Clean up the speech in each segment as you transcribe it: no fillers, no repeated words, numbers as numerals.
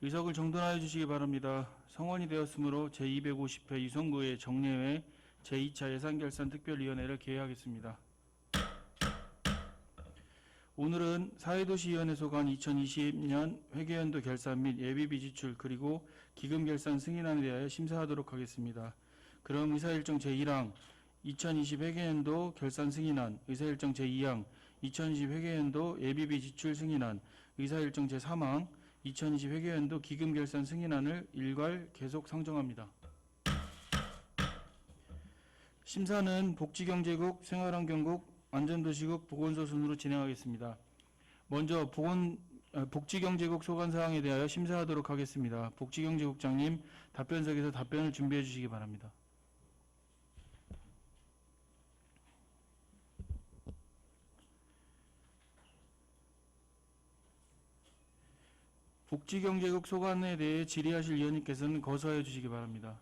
의석을 정돈하여 주시기 바랍니다. 성원이 되었으므로 제250회 유성구의 정례회 제2차 예산결산특별위원회를 개회하겠습니다. 오늘은 사회도시위원회 소관 2020년 회계연도 결산 및 예비비 지출 그리고 기금 결산 승인안에 대하여 심사하도록 하겠습니다. 그럼 의사일정 제1항 2020 회계연도 결산 승인안, 의사일정 제2항 2020 회계연도 예비비 지출 승인안, 의사일정 제3항 2020 회계연도 기금 결산 승인안을 일괄 계속 상정합니다. 심사는 복지경제국, 생활환경국, 안전도시국, 보건소 순으로 진행하겠습니다. 먼저 복지경제국 소관사항에 대하여 심사하도록 하겠습니다. 복지경제국장님 답변석에서 답변을 준비해 주시기 바랍니다. 복지경제국 소관에 대해 질의하실 위원님께서는 거서해 주시기 바랍니다.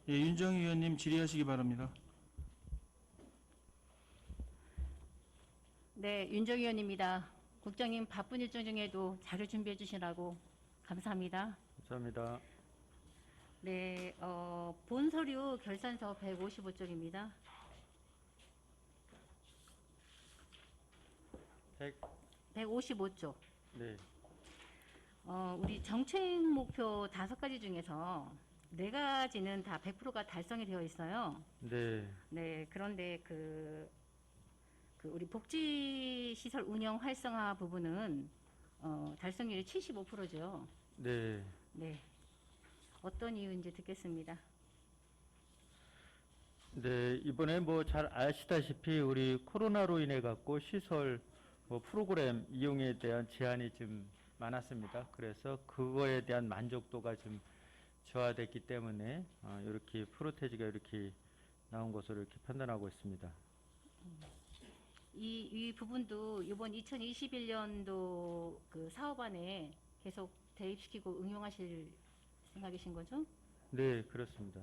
예, 윤정희 위원님 질의하시기 바랍니다. 네, 윤정희 의원입니다. 국장님 바쁜 일정 중에도 자료 준비해 주시라고 감사합니다. 감사합니다. 네, 본 서류 결산서 155쪽입니다. 155쪽. 네. 우리 정책 목표 5가지 중에서 4가지는 다 100%가 달성이 되어 있어요. 네. 네, 그런데 우리 복지시설 운영 활성화 부분은 달성률이 75%죠. 네. 네. 어떤 이유인지 듣겠습니다. 네. 이번에 뭐 잘 아시다시피 우리 코로나로 인해 갖고 시설 프로그램 이용에 대한 제한이 좀 많았습니다. 그래서 그거에 대한 만족도가 좀 저하됐기 때문에 이렇게 프로테지가 이렇게 나온 것으로 이렇게 판단하고 있습니다. 이 부분도 이번 2021년도 그 사업안에 계속 대입시키고 응용하실 생각이신 거죠? 네, 그렇습니다.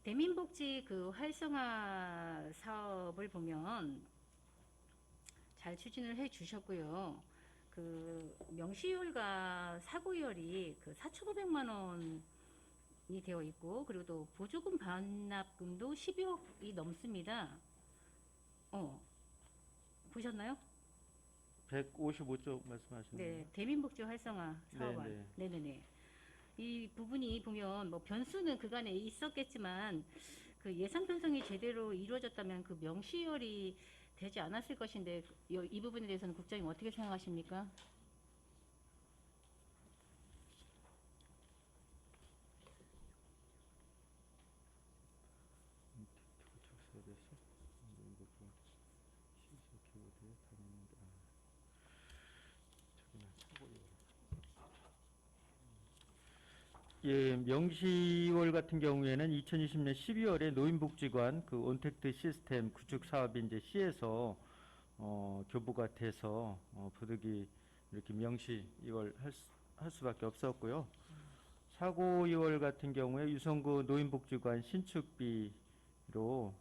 대민복지 활성화 사업을 보면 잘 추진을 해 주셨고요. 명시율과 사고율이 4,500만 원이 되어 있고, 그리고 또 보조금 반납금도 12억이 넘습니다. 보셨나요? 155쪽 말씀하시는 네, 거예요? 대민복지 활성화 사업안. 네네네. 이 부분이 보면 뭐 변수는 그간에 있었겠지만 예산 편성이 제대로 이루어졌다면 명시열이 되지 않았을 것인데 이 부분에 대해서는 국장님 어떻게 생각하십니까? 예, 명시월 같은 경우에는 2020년 12월에 노인복지관 온택트 시스템 구축 사업이 이제 시에서 교부가 돼서 부득이 이렇게 명시 2월 할 수밖에 없었고요. 사고 2월 같은 경우에 유성구 노인복지관 신축비로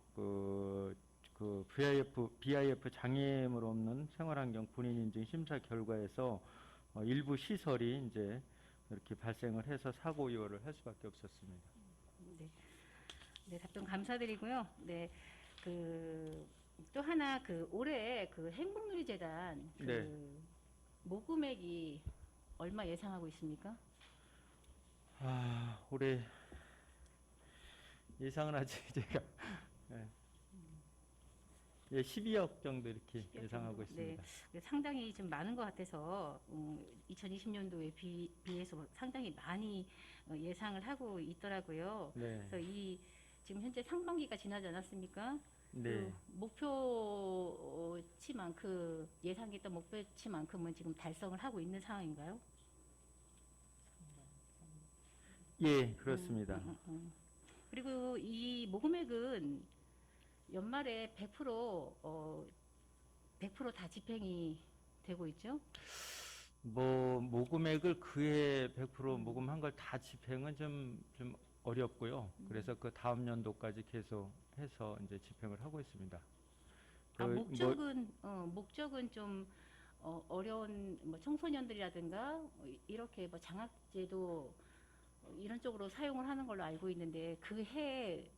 BIF 장애물 없는 생활환경 본인 인증 심사 결과에서 일부 시설이 이제 이렇게 발생을 해서 사고 이월을 할 수밖에 없었습니다. 네. 네, 답변 감사드리고요. 네. 또 하나 올해 행복누리재단 모금액이 얼마 예상하고 있습니까? 올해 예상은 아직 제가 예, 12억 정도 이렇게 12억 예상하고 정도. 있습니다. 네, 상당히 좀 많은 것 같아서 2020년도에 비해서 상당히 많이 예상을 하고 있더라고요. 네. 그래서 지금 현재 상반기가 지나지 않았습니까? 네. 목표치만큼 예상했던 목표치만큼은 지금 달성을 하고 있는 상황인가요? 예, 그렇습니다. 그리고 이 모금액은 연말에 100% 다 집행이 되고 있죠? 모금액을 그해 100% 모금한 걸 다 집행은 좀 어렵고요. 그래서 다음 연도까지 계속 해서 이제 집행을 하고 있습니다. 뭐 목적은 좀 어려운 뭐 청소년들이라든가 이렇게 뭐 장학제도 이런 쪽으로 사용을 하는 걸로 알고 있는데 그 해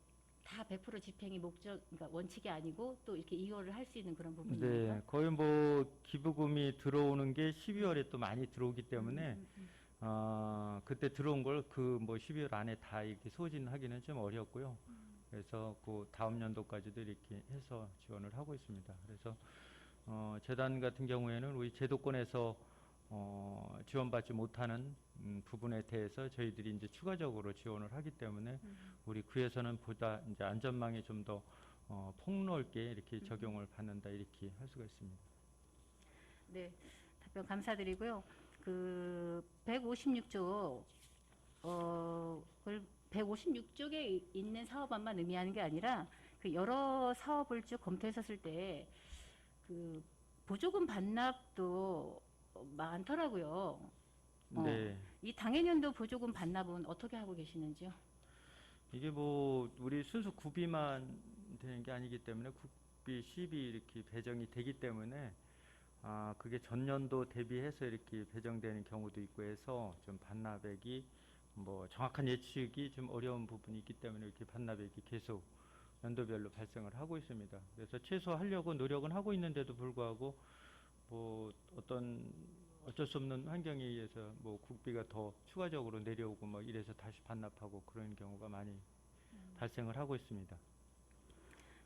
다 100% 집행이 그러니까 원칙이 아니고 또 이렇게 이용을 할 수 있는 그런 부분입니까? 네, 거의 뭐 기부금이 들어오는 게 12월에 또 많이 들어오기 때문에 그때 들어온 걸 그 뭐 12월 안에 다 이렇게 소진하기는 좀 어렵고요. 그래서 그 다음 연도까지도 이렇게 해서 지원을 하고 있습니다. 그래서 재단 같은 경우에는 우리 제도권에서 지원받지 못하는 부분에 대해서 저희들이 이제 추가적으로 지원을 하기 때문에 우리 구에서는 보다 이제 안전망이 좀 더 폭넓게 이렇게 적용을 받는다 이렇게 할 수가 있습니다. 네, 답변 감사드리고요. 그 156조 156쪽에 있는 사업안만 의미하는 게 아니라 그 여러 사업을 쭉 검토했었을 때 그 보조금 반납도 많더라고요. 네. 이 당해년도 보조금 반납은 어떻게 하고 계시는지요? 이게 뭐 우리 순수 구비만 되는 게 아니기 때문에 국비, 시비 이렇게 배정이 되기 때문에 그게 전년도 대비해서 이렇게 배정되는 경우도 있고 해서 좀 반납액이 뭐 정확한 예측이 좀 어려운 부분이 있기 때문에 이렇게 반납액이 계속 연도별로 발생을 하고 있습니다. 그래서 최소화하려고 노력은 하고 있는데도 불구하고 뭐 어쩔 수 없는 환경에 의해서 뭐 국비가 더 추가적으로 내려오고 뭐 이래서 다시 반납하고 그런 경우가 많이 발생을 하고 있습니다.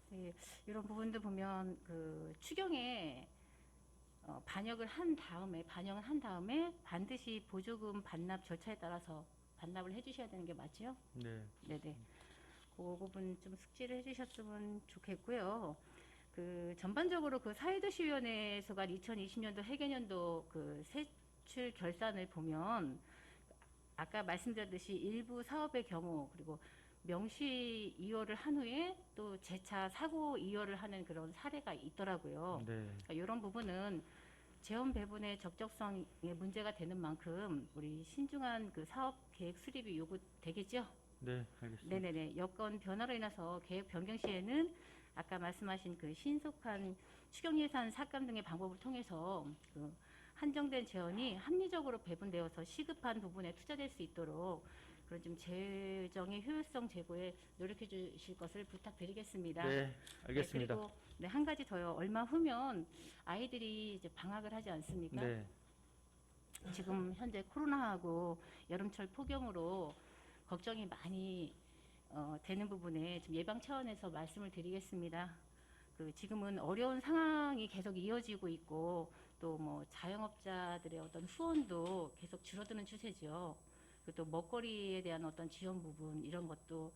네, 이런 부분도 보면 그 추경에 반영을 한 다음에 반드시 보조금 반납 절차에 따라서 반납을 해주셔야 되는 게 맞죠? 네. 네네. 그 부분 좀 숙지를 해주셨으면 좋겠고요. 그 전반적으로 그 사회도시위원회에서가 2020년도 회계년도 그 세출 결산을 보면 아까 말씀드렸듯이 일부 사업의 경우 그리고 명시 이월을 한 후에 또 재차 사고 이월을 하는 그런 사례가 있더라고요. 네. 그러니까 이런 부분은 재원 배분의 적적성에 문제가 되는 만큼 우리 신중한 그 사업 계획 수립이 요구되겠죠? 네, 알겠습니다. 네네네. 여건 변화로 인해서 계획 변경 시에는 아까 말씀하신 그 신속한 추경 예산 삭감 등의 방법을 통해서 그 한정된 재원이 합리적으로 배분되어서 시급한 부분에 투자될 수 있도록 그런 좀 재정의 효율성 제고에 노력해 주실 것을 부탁드리겠습니다. 네, 알겠습니다. 네, 그리고 네, 한 가지 더요. 얼마 후면 아이들이 이제 방학을 하지 않습니까? 네. 지금 현재 코로나하고 여름철 폭염으로 걱정이 많이 되는 부분에 좀 예방 차원에서 말씀을 드리겠습니다. 그 지금은 어려운 상황이 계속 이어지고 있고 또 뭐 자영업자들의 어떤 후원도 계속 줄어드는 추세죠. 그리고 또 먹거리에 대한 어떤 지원 부분 이런 것도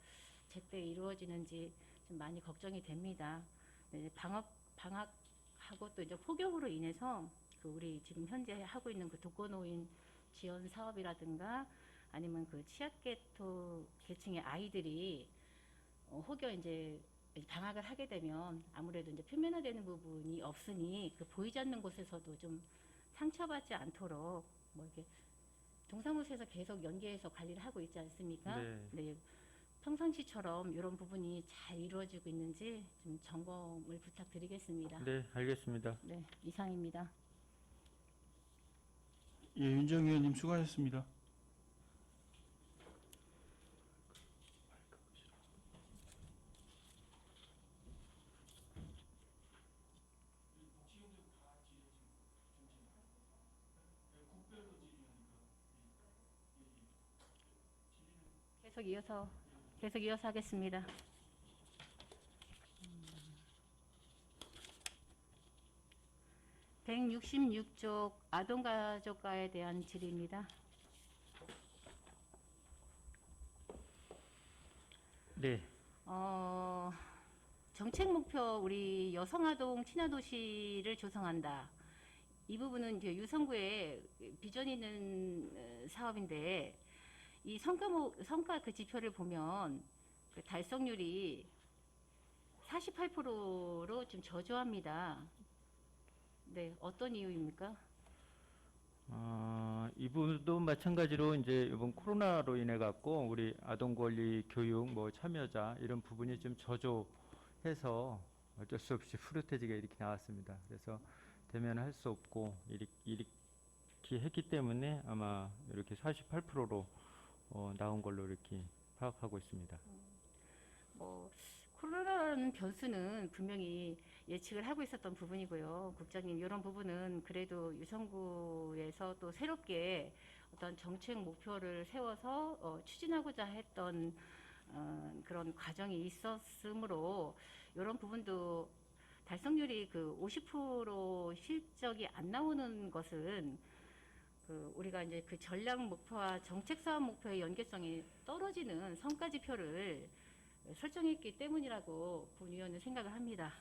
제때 이루어지는지 좀 많이 걱정이 됩니다. 네, 방학하고 또 이제 폭염으로 인해서 그 우리 지금 현재 하고 있는 그 독거노인 지원 사업이라든가 아니면 그 취약계층의 아이들이 혹여 이제 방학을 하게 되면 아무래도 이제 표면화되는 부분이 없으니 그 보이지 않는 곳에서도 좀 상처받지 않도록 뭐 이렇게 동사무소에서 계속 연계해서 관리를 하고 있지 않습니까? 네. 네. 평상시처럼 이런 부분이 잘 이루어지고 있는지 좀 점검을 부탁드리겠습니다. 네, 알겠습니다. 네, 이상입니다. 예, 윤정 의원님 수고하셨습니다. 계속 이어서 하겠습니다. 166쪽 아동가족과에 대한 질의입니다. 네. 정책 목표 우리 여성아동 친화도시를 조성한다. 이 부분은 이제 유성구의 비전 있는 사업인데 이 성과 그 지표를 보면 그 달성률이 48%로 좀 저조합니다. 네, 어떤 이유입니까? 이분도 마찬가지로 이제 이번 코로나로 인해 갖고 우리 아동 권리 교육 뭐 참여자 이런 부분이 좀 저조해서 어쩔 수 없이 프로테지가 이렇게 나왔습니다. 그래서 대면을 할 수 없고 이렇게 했기 때문에 아마 이렇게 48%로 나온 걸로 이렇게 파악하고 있습니다. 뭐 코로나라는 변수는 분명히 예측을 하고 있었던 부분이고요. 국장님, 이런 부분은 그래도 유성구에서 또 새롭게 어떤 정책 목표를 세워서 추진하고자 했던 그런 과정이 있었으므로 이런 부분도 달성률이 그 50% 실적이 안 나오는 것은 그 우리가 이제 그 전략 목표와 정책 사업 목표의 연계성이 떨어지는 성과 지표를 설정했기 때문이라고 본 의원은 생각을 합니다.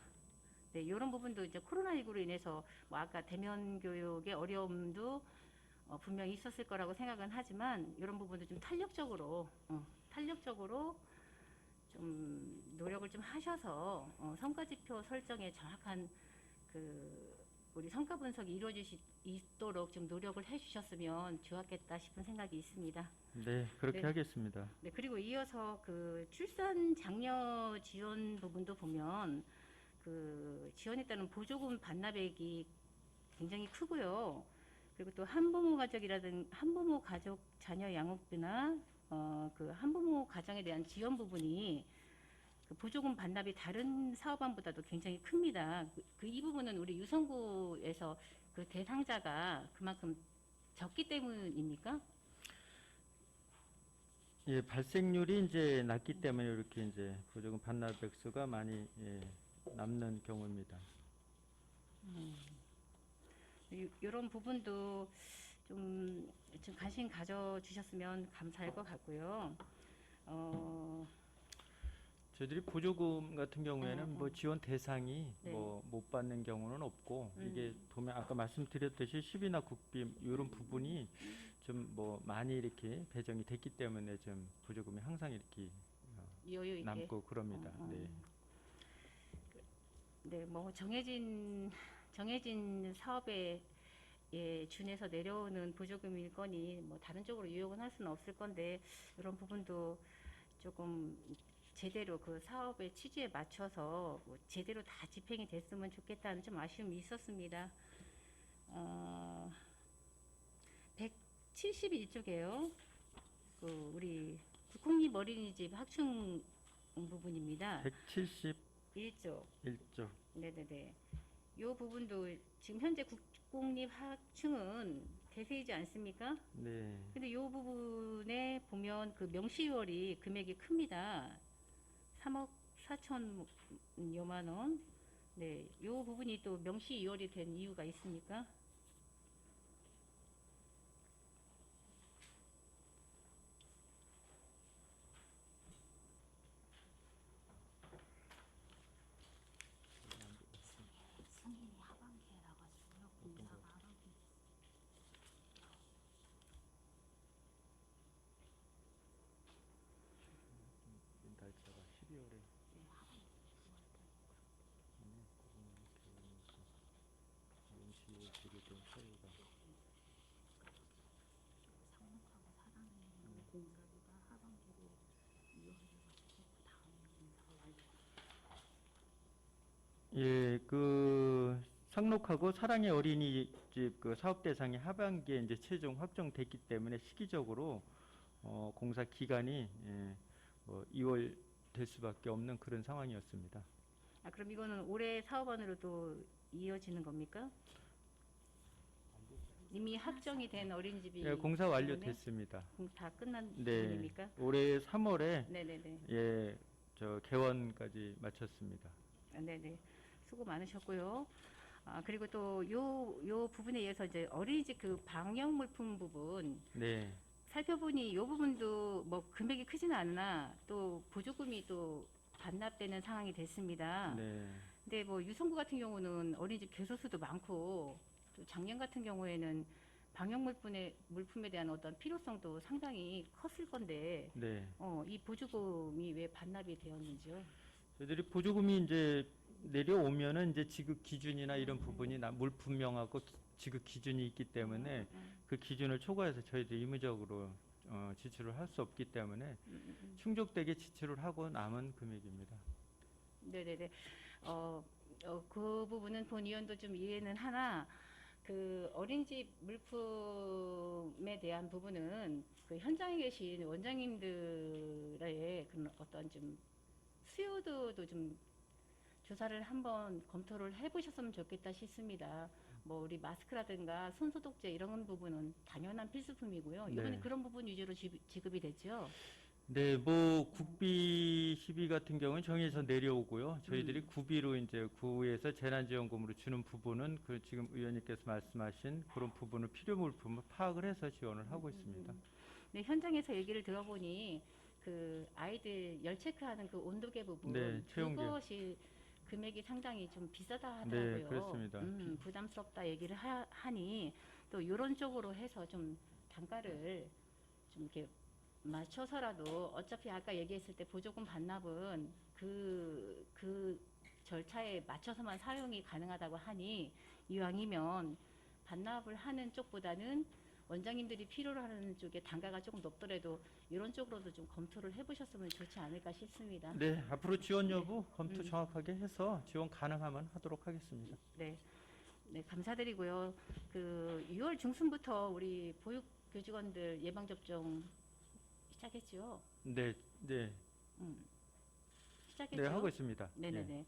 네, 이런 부분도 이제 코로나19로 인해서 뭐 아까 대면 교육의 어려움도 분명히 있었을 거라고 생각은 하지만 이런 부분도 좀 탄력적으로 좀 노력을 좀 하셔서 성과 지표 설정에 정확한 그 우리 성과 분석이 이루어질 수 있도록 좀 노력을 해주셨으면 좋았겠다 싶은 생각이 있습니다. 네, 그렇게 네. 하겠습니다. 네, 그리고 이어서 그 출산 장려 지원 부분도 보면 그 지원에 따른 보조금 반납액이 굉장히 크고요. 그리고 또 한부모 가족 자녀 양육비나 그 한부모 가정에 대한 지원 부분이 그 보조금 반납이 다른 사업안보다도 굉장히 큽니다. 이 부분은 우리 유성구에서 그 대상자가 그만큼 적기 때문입니까? 예, 발생률이 이제 낮기 때문에 이렇게 이제 보조금 반납 액수가 많이 남는 경우입니다. 이런 부분도 좀 관심 가져주셨으면 감사할 것 같고요. 저희들이 보조금 같은 경우에는 뭐 지원 대상이 네. 뭐 못 받는 경우는 없고 이게 보면 아까 말씀드렸듯이 시비나 국비 이런 부분이 좀 뭐 많이 이렇게 배정이 됐기 때문에 좀 보조금이 항상 이렇게 여유 있게 남고 그럽니다. 네. 네, 뭐 정해진 사업에 준해서 내려오는 보조금일 거니 뭐 다른 쪽으로 유용은 할 수는 없을 건데 이런 부분도 조금 제대로 그 사업의 취지에 맞춰서 뭐 제대로 다 집행이 됐으면 좋겠다는 좀 아쉬움이 있었습니다. 171쪽이에요. 그 우리 국공립 어린이집 확충 부분입니다. 171조. 1조. 네네네. 이 부분도 지금 현재 국공립 확충은 대세이지 않습니까? 네. 근데 이 부분에 보면 그 명시유월이 금액이 큽니다. 3억 4천여만 원. 네, 이 부분이 또 명시유월이 된 이유가 있습니까? 날짜가 12월에 임시 제기된 서류가 예, 그 상록하고 사랑의 어린이집 그 사업 대상이 하반기에 이제 최종 확정됐기 때문에 시기적으로 공사 기간이 뭐 2월 될 수밖에 없는 그런 상황이었습니다. 아, 그럼 이거는 올해 사업안으로도 이어지는 겁니까? 이미 확정이 된 어린이집이 예, 공사 때문에 완료됐습니다. 다 끝난 네, 부분입니까? 올해 3월에 네네네. 예, 저 개원까지 마쳤습니다. 아, 네네. 수고 많으셨고요. 아, 그리고 또 요 부분에 의해서 이제 어린이집 그 방역 물품 부분 네, 살펴보니 요 부분도 뭐 금액이 크지는 않나 또 보조금이 또 반납되는 상황이 됐습니다. 네, 근데 뭐 유성구 같은 경우는 어린이집 개소수도 많고 또 작년 같은 경우에는 방역 물품에 대한 어떤 필요성도 상당히 컸을 건데 네. 이 보조금이 왜 반납이 되었는지요? 저희들이 보조금이 이제 내려오면은 이제 지급 기준이나 이런 부분이 물품명하고 지급 기준이 있기 때문에 그 기준을 초과해서 저희들이 의무적으로 지출을 할 수 없기 때문에 충족되게 지출을 하고 남은 금액입니다. 네네네. 그 부분은 본 의원도 좀 이해는 하나 그 어린이집 물품에 대한 부분은 그 현장에 계신 원장님들의 그런 어떤 좀 수요도도 좀 조사를 한번 검토를 해보셨으면 좋겠다 싶습니다. 뭐 우리 마스크라든가 손소독제 이런 부분은 당연한 필수품이고요. 이번에 네. 그런 부분 위주로 지급이 됐죠. 네, 뭐 국비 시비 같은 경우는 정해서 내려오고요. 저희들이 구비로 이제 구에서 재난지원금으로 주는 부분은 그 지금 의원님께서 말씀하신 그런 부분을 필요 물품을 파악을 해서 지원을 하고 있습니다. 네, 현장에서 얘기를 들어보니 그 아이들 열 체크하는 그 온도계 부분 네, 체온계. 그것이 금액이 상당히 좀 비싸다 네, 하더라고요. 그렇습니다. 부담스럽다 얘기를 하니 또 이런 쪽으로 해서 좀 단가를 좀 이렇게 맞춰서라도 어차피 아까 얘기했을 때 보조금 반납은 그 절차에 맞춰서만 사용이 가능하다고 하니 이왕이면 반납을 하는 쪽보다는 원장님들이 필요로 하는 쪽에 단가가 조금 높더라도 이런 쪽으로도 좀 검토를 해보셨으면 좋지 않을까 싶습니다. 네, 앞으로 지원 여부 검토 정확하게 해서 지원 가능하면 하도록 하겠습니다. 네, 네 감사드리고요. 그 6월 중순부터 우리 보육교직원들 예방접종 시작했죠. 네, 네, 시작했죠. 네 하고 있습니다. 네네네. 예.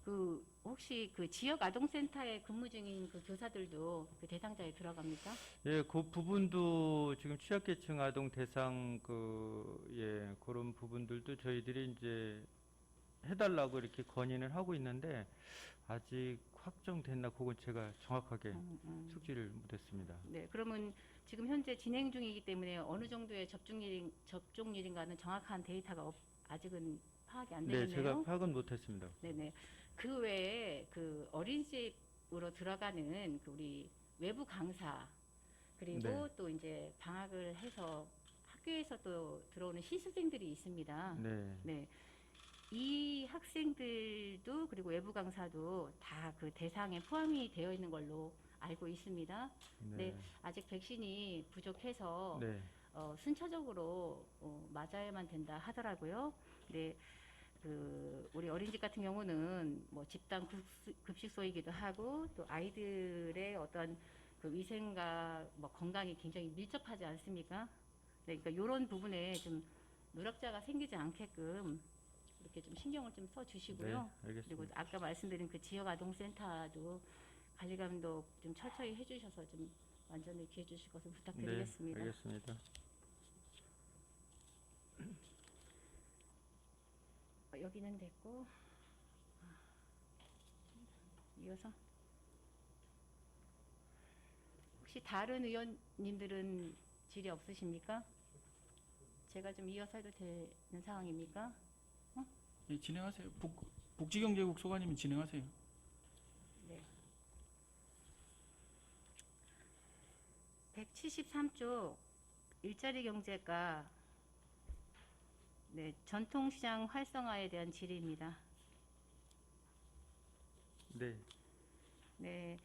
그 혹시 그 지역 아동센터에 근무 중인 그 교사들도 그 대상자에 들어갑니까? 예, 그 부분도 지금 취약계층 아동 대상 그런 부분들도 저희들이 이제 해달라고 이렇게 건의를 하고 있는데 아직 확정됐나 그건 제가 정확하게 숙지를 못했습니다. 네, 그러면 지금 현재 진행 중이기 때문에 어느 정도의 접종률인가는 정확한 데이터가 아직은 파악이 안 네, 되겠네요. 제가 파악은 못했습니다. 네네. 그 외에 그 어린이집으로 들어가는 그 우리 외부 강사 그리고 네. 또 이제 방학을 해서 학교에서 또 들어오는 신수생들이 있습니다. 네, 네. 이 학생들도 그리고 외부 강사도 다 그 대상에 포함이 되어 있는 걸로 알고 있습니다. 네, 네, 아직 백신이 부족해서 네, 순차적으로 맞아야만 된다 하더라고요. 네, 그 우리 어린이집 같은 경우는 뭐 집단 급식소이기도 하고 또 아이들의 어떤 그 위생과 뭐 건강이 굉장히 밀접하지 않습니까? 네, 그러니까 이런 부분에 좀 누락자가 생기지 않게끔 이렇게 좀 신경을 좀 써주시고요. 네, 알겠습니다. 그리고 아까 말씀드린 그 지역 아동센터도 관리 감독 좀 철저히 해주셔서 좀 완전히 기해 주실 것을 부탁드리겠습니다. 네, 알겠습니다. 여기는 됐고 이어서 혹시 다른 의원님들은 질의 없으십니까? 제가 좀 이어서 해도 되는 상황입니까? 예, 진행하세요. 복지경제국 소관이면 진행하세요. 네. 173쪽 일자리 경제과 네, 전통시장 활성화에 대한 질의입니다. 네, 네,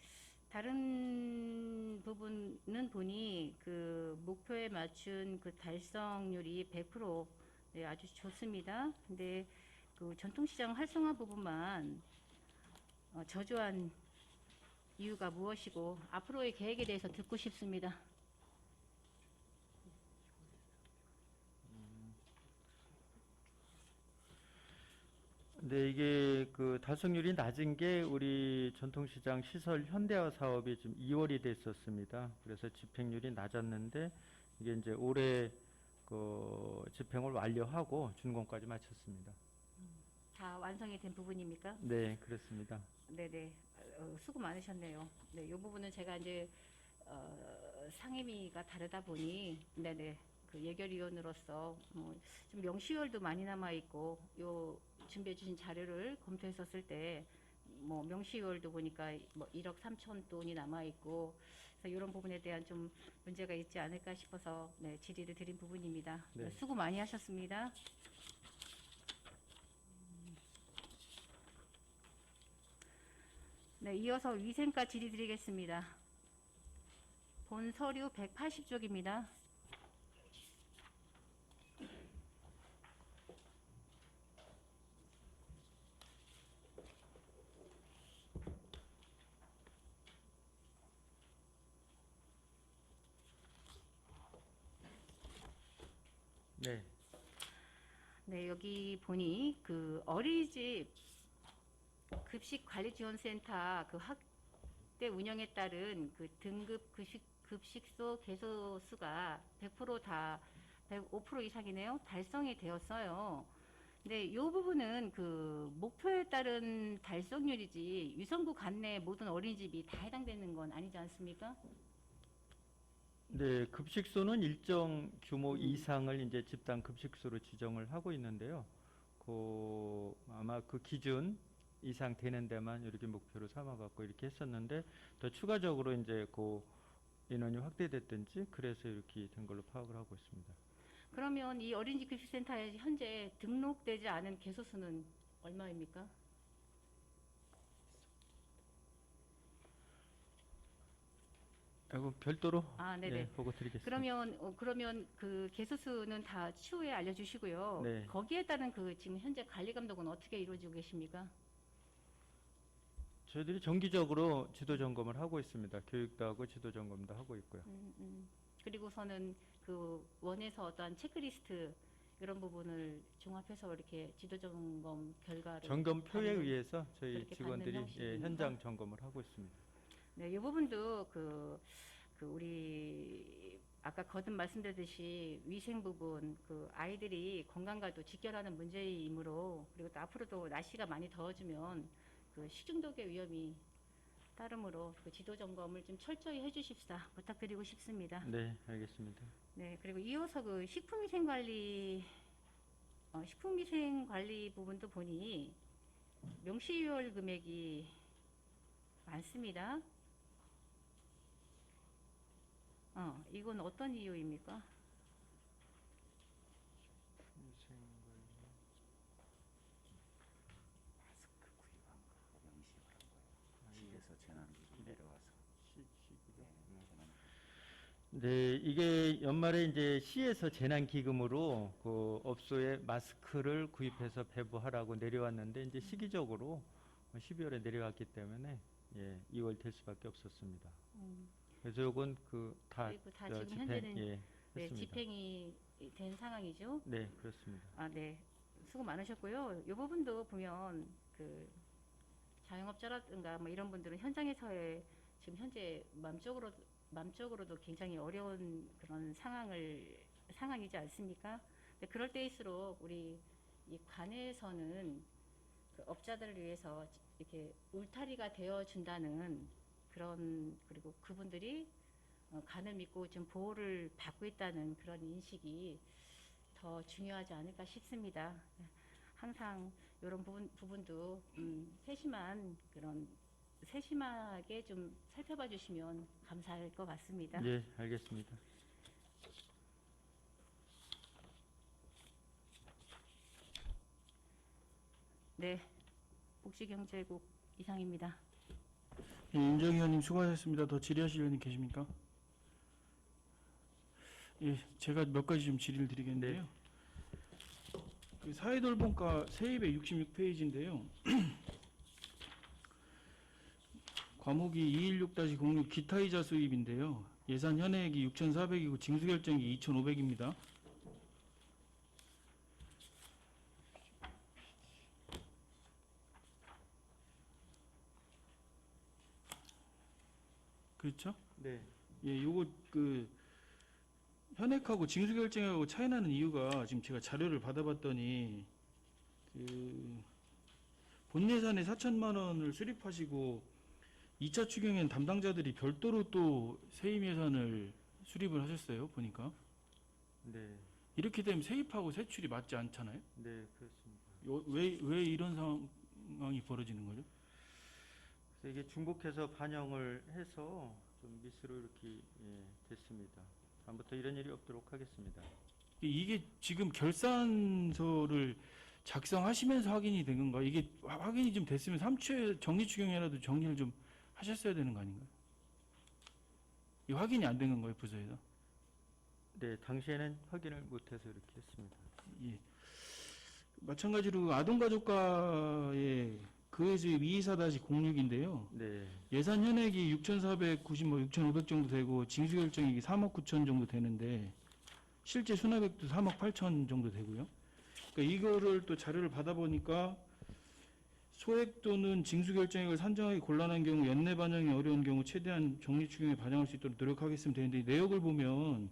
다른 부분은 보니 그 목표에 맞춘 그 달성률이 100% 네, 아주 좋습니다. 근데 그 전통시장 활성화 부분만 저조한 이유가 무엇이고 앞으로의 계획에 대해서 듣고 싶습니다. 네, 이게 그 달성률이 낮은 게 우리 전통시장 시설 현대화 사업이 지금 2월이 됐었습니다. 그래서 집행률이 낮았는데 이게 이제 올해 그 집행을 완료하고 준공까지 마쳤습니다. 다 완성이 된 부분입니까? 네, 그렇습니다. 네네. 수고 많으셨네요. 네, 이 부분은 제가 이제 상임위가 다르다 보니 네네 그 예결위원으로서 좀 명시월도 많이 남아 있고 요 준비해 주신 자료를 검토했었을 때 뭐 명시월도 보니까 뭐 1억 3천 돈이 남아 있고 그래서 이런 부분에 대한 좀 문제가 있지 않을까 싶어서 네, 질의를 드린 부분입니다. 네. 네, 수고 많이 하셨습니다. 네, 이어서 위생과 질의 드리겠습니다. 본 서류 180쪽입니다. 네. 네, 여기 보니 그 어린이집 급식관리지원센터 그 학대 운영에 따른 그 등급 급식소 개소 수가 100%다 105% 이상이네요. 달성이 되었어요. 근데 이 부분은 그 목표에 따른 달성률이지 위성구 관내 모든 어린이집이 다 해당되는 건 아니지 않습니까? 네, 급식소는 일정 규모 이상을 이제 집단 급식소로 지정을 하고 있는데요. 아마 그 기준 이상 되는 데만 이렇게 목표로 삼아갖고 이렇게 했었는데 더 추가적으로 이제 그 인원이 확대됐든지 그래서 이렇게 된 걸로 파악을 하고 있습니다. 그러면 이 어린이집 급식센터에 현재 등록되지 않은 개소수는 얼마입니까? 이거 별도로 네네. 예, 보고 드리겠습니다. 그러면 그 개소수는 다 추후에 알려주시고요. 네. 거기에 따른 그 지금 현재 관리 감독은 어떻게 이루어지고 계십니까? 저희들이 정기적으로 지도 점검을 하고 있습니다. 교육도 하고 지도 점검도 하고 있고요. 그리고서는 그 원에서 어떠한 체크리스트 이런 부분을 종합해서 이렇게 지도 점검 결과를 점검표에 받는- 의해서 저희 그렇게 직원들이 받는 형식입니까? 현장 점검을 하고 있습니다. 네, 이 부분도 우리 아까 거듭 말씀드렸듯이 위생 부분, 그 아이들이 건강과도 직결하는 문제이므로 그리고 또 앞으로도 날씨가 많이 더워지면 그 식중독의 위험이 따르므로 그 지도 점검을 좀 철저히 해주십사 부탁드리고 싶습니다. 네, 알겠습니다. 네, 그리고 이어서 그 식품위생관리 부분도 보니 명시유월 금액이 많습니다. 이건 어떤 이유입니까? 시에서 재난기금 내려와서 네, 이게 연말에 이제 시에서 재난기금으로 그 업소에 마스크를 구입해서 배부하라고 내려왔는데 이제 시기적으로 12월에 내려왔기 때문에 2월 될 수밖에 없었습니다. 그래서 요건 그리고 다 지금 현재는 네, 했습니다. 집행이 된 상황이죠. 네, 그렇습니다. 네, 수고 많으셨고요. 이 부분도 보면 그 자영업자라든가 뭐 이런 분들은 현장에서의 지금 현재 맘적으로도 굉장히 어려운 그런 상황이지 않습니까? 근데 그럴 때일수록 우리 이 관에서는 그 업자들을 위해서 이렇게 울타리가 되어 준다는 그리고 그분들이 관을 믿고 좀 보호를 받고 있다는 그런 인식이 더 중요하지 않을까 싶습니다. 항상 이런 부분도 세심하게 좀 살펴봐 주시면 감사할 것 같습니다. 네, 알겠습니다. 네, 복지경제국 이상입니다. 예, 윤정 의원님 수고하셨습니다. 더 질의하실 의원님 계십니까? 예, 제가 몇 가지 좀 질의를 드리겠는데요. 그 사회돌봄과 세입의 66페이지인데요. 과목이 216-06 기타이자 수입인데요. 예산 현액이 6,400이고 징수결정이 2,500입니다. 그렇죠? 네. 예, 요거 그 현액하고 징수결정하고 차이 나는 이유가 지금 제가 자료를 받아봤더니 그 본 예산에 4천만 원을 수립하시고 2차 추경엔 담당자들이 별도로 또 세입 예산을 수립을 하셨어요. 보니까 네. 이렇게 되면 세입하고 세출이 맞지 않잖아요. 네, 그렇습니다. 왜 이런 상황이 벌어지는 거죠? 그래서 이게 중복해서 반영을 해서 좀 미스로 이렇게 됐습니다. 다음부터 이런 일이 없도록 하겠습니다. 이게 지금 결산서를 작성하시면서 확인이 된 건가? 이게 확인이 좀 됐으면 3초에 정리추경이라도 정리를 좀 하셨어야 되는 거 아닌가요? 이 확인이 안 된 건가요, 부서에서? 네, 당시에는 확인을 못해서 이렇게 했습니다. 예. 마찬가지로 아동가족과의 그해수입 224-06인데요. 네, 예산 현액이 6,490, 6,500 정도 되고 징수결정액이 3억 9천 정도 되는데 실제 수납액도 3억 8천 정도 되고요. 그러니까 이거를 또 자료를 받아보니까 소액 또는 징수 결정액을 산정하기 곤란한 경우, 연내 반영이 어려운 경우 최대한 적립 추경에 반영할 수 있도록 노력하겠으면 되는데, 이 내역을 보면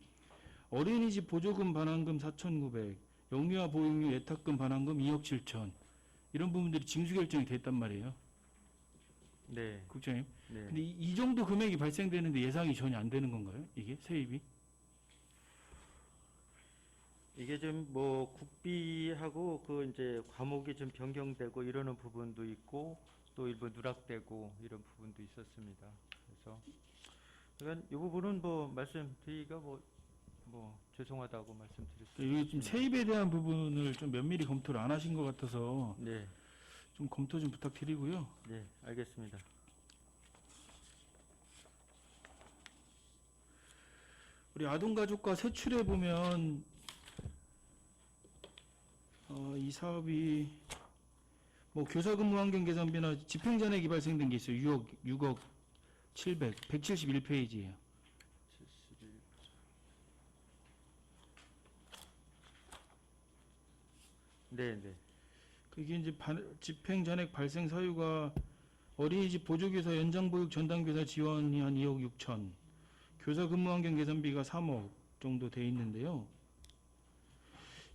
어린이집 보조금 반환금 4,900, 영유아 보육료 예탁금 반환금 2억 7천, 이런 부분들이 징수 결정이 됐단 말이에요. 네. 국장님. 네. 근데 이 정도 금액이 발생되는데 예상이 전혀 안 되는 건가요? 이게 세입이? 이게 좀 뭐 국비하고 그 이제 과목이 좀 변경되고 이러는 부분도 있고 또 일부 누락되고 이런 부분도 있었습니다. 그래서 그러니까 이 부분은 뭐 말씀드리기가 뭐 죄송하다고 말씀드릴 수 이게 좀 있습니다. 세입에 대한 부분을 좀 면밀히 검토를 안 하신 것 같아서 네, 좀 검토 좀 부탁드리고요. 네, 알겠습니다. 우리 아동가족과 세출해 보면 이 사업이 뭐 교사근무 환경 개선비나 집행잔액이 발생된 게 있어요. 6억 700, 171페이지예요. 71. 네, 네. 그게 이제 집행잔액 발생 사유가 어린이집 보조교사 연장보육 전담교사 지원이 한 2억 6천, 교사 근무 환경 개선비가 3억 정도 돼 있는데요.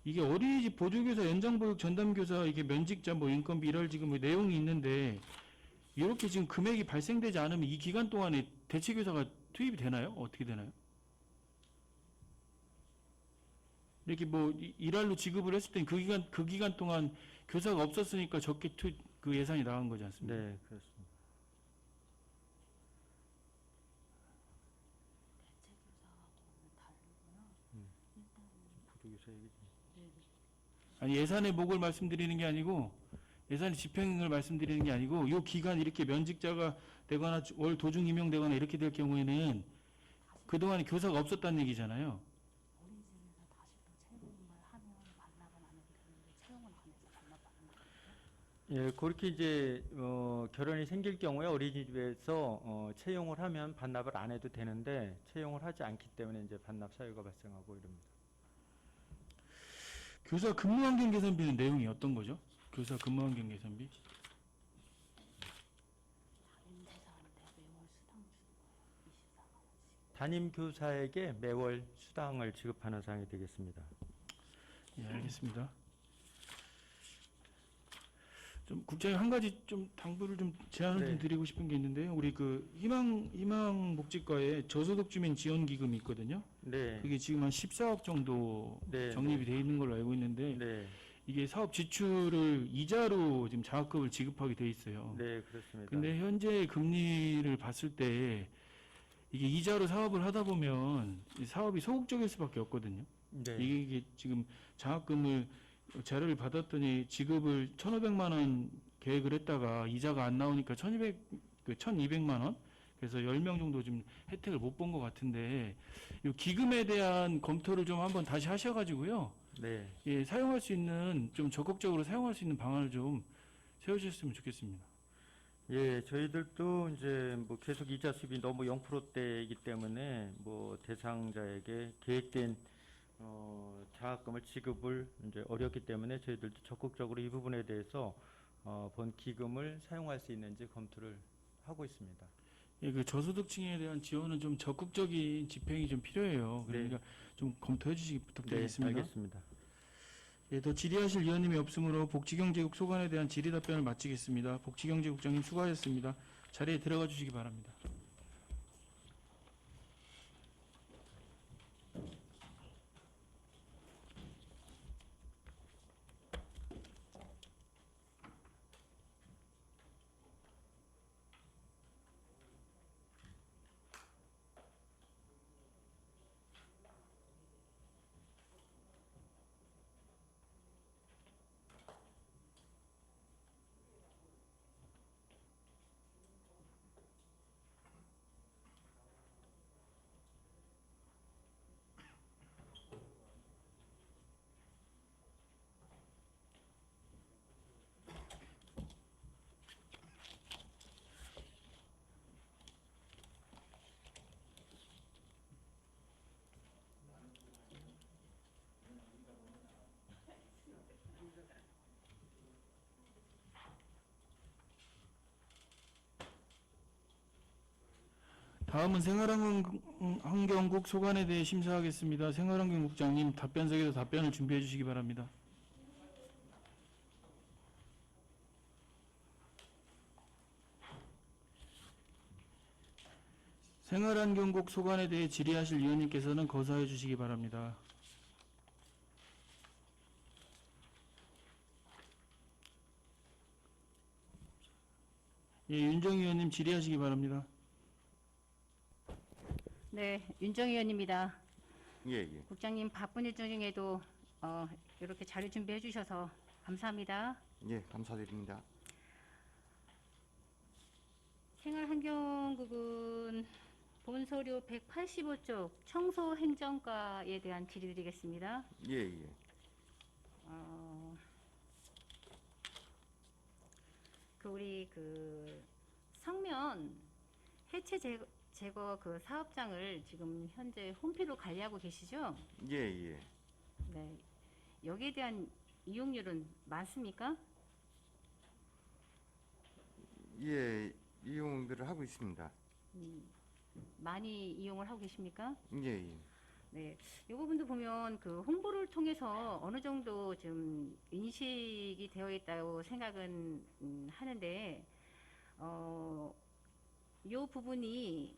이게 어린이집 보조교사 연장보육 전담교사 이게 면직자 뭐 인건비 일할지금 뭐 내용이 있는데, 이렇게 지금 금액이 발생되지 않으면 이 기간 동안에 대체교사가 투입이 되나요? 어떻게 되나요? 이렇게 뭐 일할로 지급을 했을 땐 그 기간 동안 교사가 없었으니까 적게 그 예산이 나간 거지 않습니까? 네, 그렇습니다. 보조교사 얘기 좀. 아니 예산의 목을 말씀드리는 게 아니고, 예산의 집행을 말씀드리는 게 아니고, 요 기간 이렇게 면직자가 되거나 월 도중 임용되거나 이렇게 될 경우에는 그동안에 교사가 없었다는 얘기잖아요. 어린이집에서 다시 또 채용을 하면 반납은 안 해도 되는데 채용을 안 해서 반납받는 거예요? 예, 그렇게 이제 결혼이 생길 경우에 어린이집에서 채용을 하면 반납을 안 해도 되는데 채용을 하지 않기 때문에 이제 반납 사유가 발생하고 이럽니다. 교사 근무 환경 개선비는 내용이 어떤 거죠? 교사 근무 환경 개선비? 담임교사한테 매월 수당 주는 거예요. 24만 원씩. 담임 교사에게 매월 수당을 지급하는 사항이 되겠습니다. 예, 알겠습니다. 좀 국장님 한 가지 좀 당부를 좀 제안을 네. 좀 드리고 싶은 게 있는데요. 우리 그 희망 복지과에 저소득 주민 지원 기금이 있거든요. 네, 그게 지금 한 14억 정도 네, 적립이 돼 있는 걸로 알고 있는데, 네, 이게 사업 지출을 이자로 지금 장학금을 지급하게 돼 있어요. 네, 그렇습니다. 근데 현재 금리를 봤을 때 이게 이자로 사업을 하다 보면 이 사업이 소극적일 수밖에 없거든요. 네, 이게 지금 장학금을 자료를 받았더니 지급을 1,500만 원 계획을 했다가 이자가 안 나오니까 1,200만 원? 그래서 10명 정도 좀 혜택을 못 본 것 같은데, 이 기금에 대한 검토를 좀 한번 다시 하셔가지고요. 네, 예, 사용할 수 있는, 좀 적극적으로 사용할 수 있는 방안을 좀 세워주셨으면 좋겠습니다. 예, 저희들도 이제 뭐 계속 이자 수입이 너무 0%대이기 때문에 뭐 대상자에게 계획된 장학금을 지급을 이제 어렵기 때문에 저희들도 적극적으로 이 부분에 대해서 본 기금을 사용할 수 있는지 검토를 하고 있습니다. 예, 그 저소득층에 대한 지원은 좀 적극적인 집행이 좀 필요해요. 그러니까 좀 검토해 주시기 네, 부탁드리겠습니다. 알겠습니다. 예, 더 질의하실 위원님이 없으므로 복지경제국 소관에 대한 질의 답변을 마치겠습니다. 복지경제국장님 수고하셨습니다. 자리에 들어가 주시기 바랍니다. 다음은 생활환경국 소관에 대해 심사하겠습니다. 생활환경국장님 답변석에서 답변을 준비해 주시기 바랍니다. 생활환경국 소관에 대해 질의하실 위원님께서는 거사해 주시기 바랍니다. 예, 윤정희 의원님 질의하시기 바랍니다. 네, 윤정희 의원입니다. 예, 예. 국장님 바쁜 일정 중에도 이렇게 자료 준비해 주셔서 감사합니다. 예, 감사드립니다. 생활환경국은 본서류 185쪽 청소행정과에 대한 질의드리겠습니다. 예, 예. 우리 성면 해체 제거 그 사업장을 지금 현재 홈피로 관리하고 계시죠? 예, 예. 네. 여기에 대한 이용률은 많습니까? 예, 이용들을 하고 있습니다. 많이 이용을 하고 계십니까? 예, 예. 네, 이 부분도 보면 그 홍보를 통해서 어느 정도 좀 인식이 되어 있다고 생각은 하는데, 이 부분이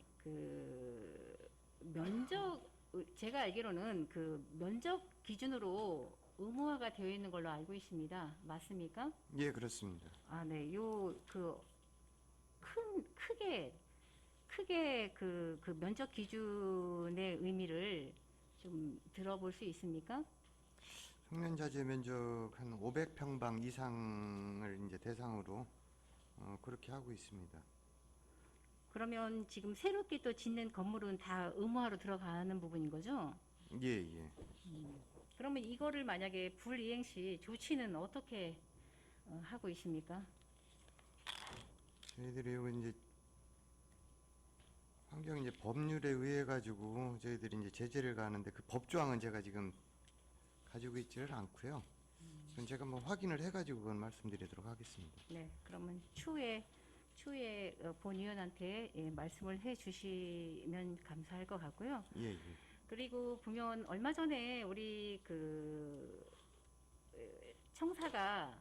제가 알기로는 그 면적 기준으로 의무화가 되어 있는 걸로 알고 있습니다. 맞습니까? 예, 그렇습니다. 아, 네, 크게 그 면적 기준의 의미를 좀 들어볼 수 있습니까? 평면자재 면적 한 500평방 이상을 이제 대상으로 그렇게 하고 있습니다. 그러면 지금 새롭게 또 짓는 건물은 다 의무화로 들어가는 부분인 거죠? 예, 예. 그러면 이거를 만약에 불이행 시 조치는 어떻게 하고 있습니까? 저희들이 이거 이제 환경 이제 법률에 의해 가지고 저희들이 이제 제재를 가하는데 그 법조항은 제가 지금 가지고 있지를 않고요. 그건 제가 뭐 확인을 해가지고 그건 말씀드리도록 하겠습니다. 네, 그러면 추후에 본위원한테 말씀을 해주시면 감사할 것 같고요. 예, 예. 그리고 보면 얼마 전에 우리 청사가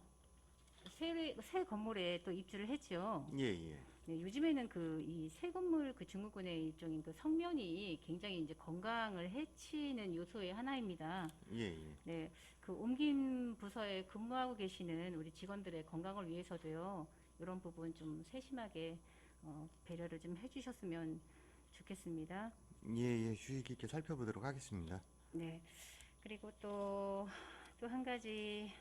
새 건물에 또 입주를 했죠. 예, 예. 네, 요즘에는 이 새 건물 증후군의 일종인 성면이 굉장히 이제 건강을 해치는 요소의 하나입니다. 예, 예. 네, 옮긴 부서에 근무하고 계시는 우리 직원들의 건강을 위해서도요, 이런 부분 좀 세심하게 배려를 좀 해주셨으면 좋겠습니다. 예, 예. 주의 깊게 살펴보도록 하겠습니다. 네, 그리고 또 한 가지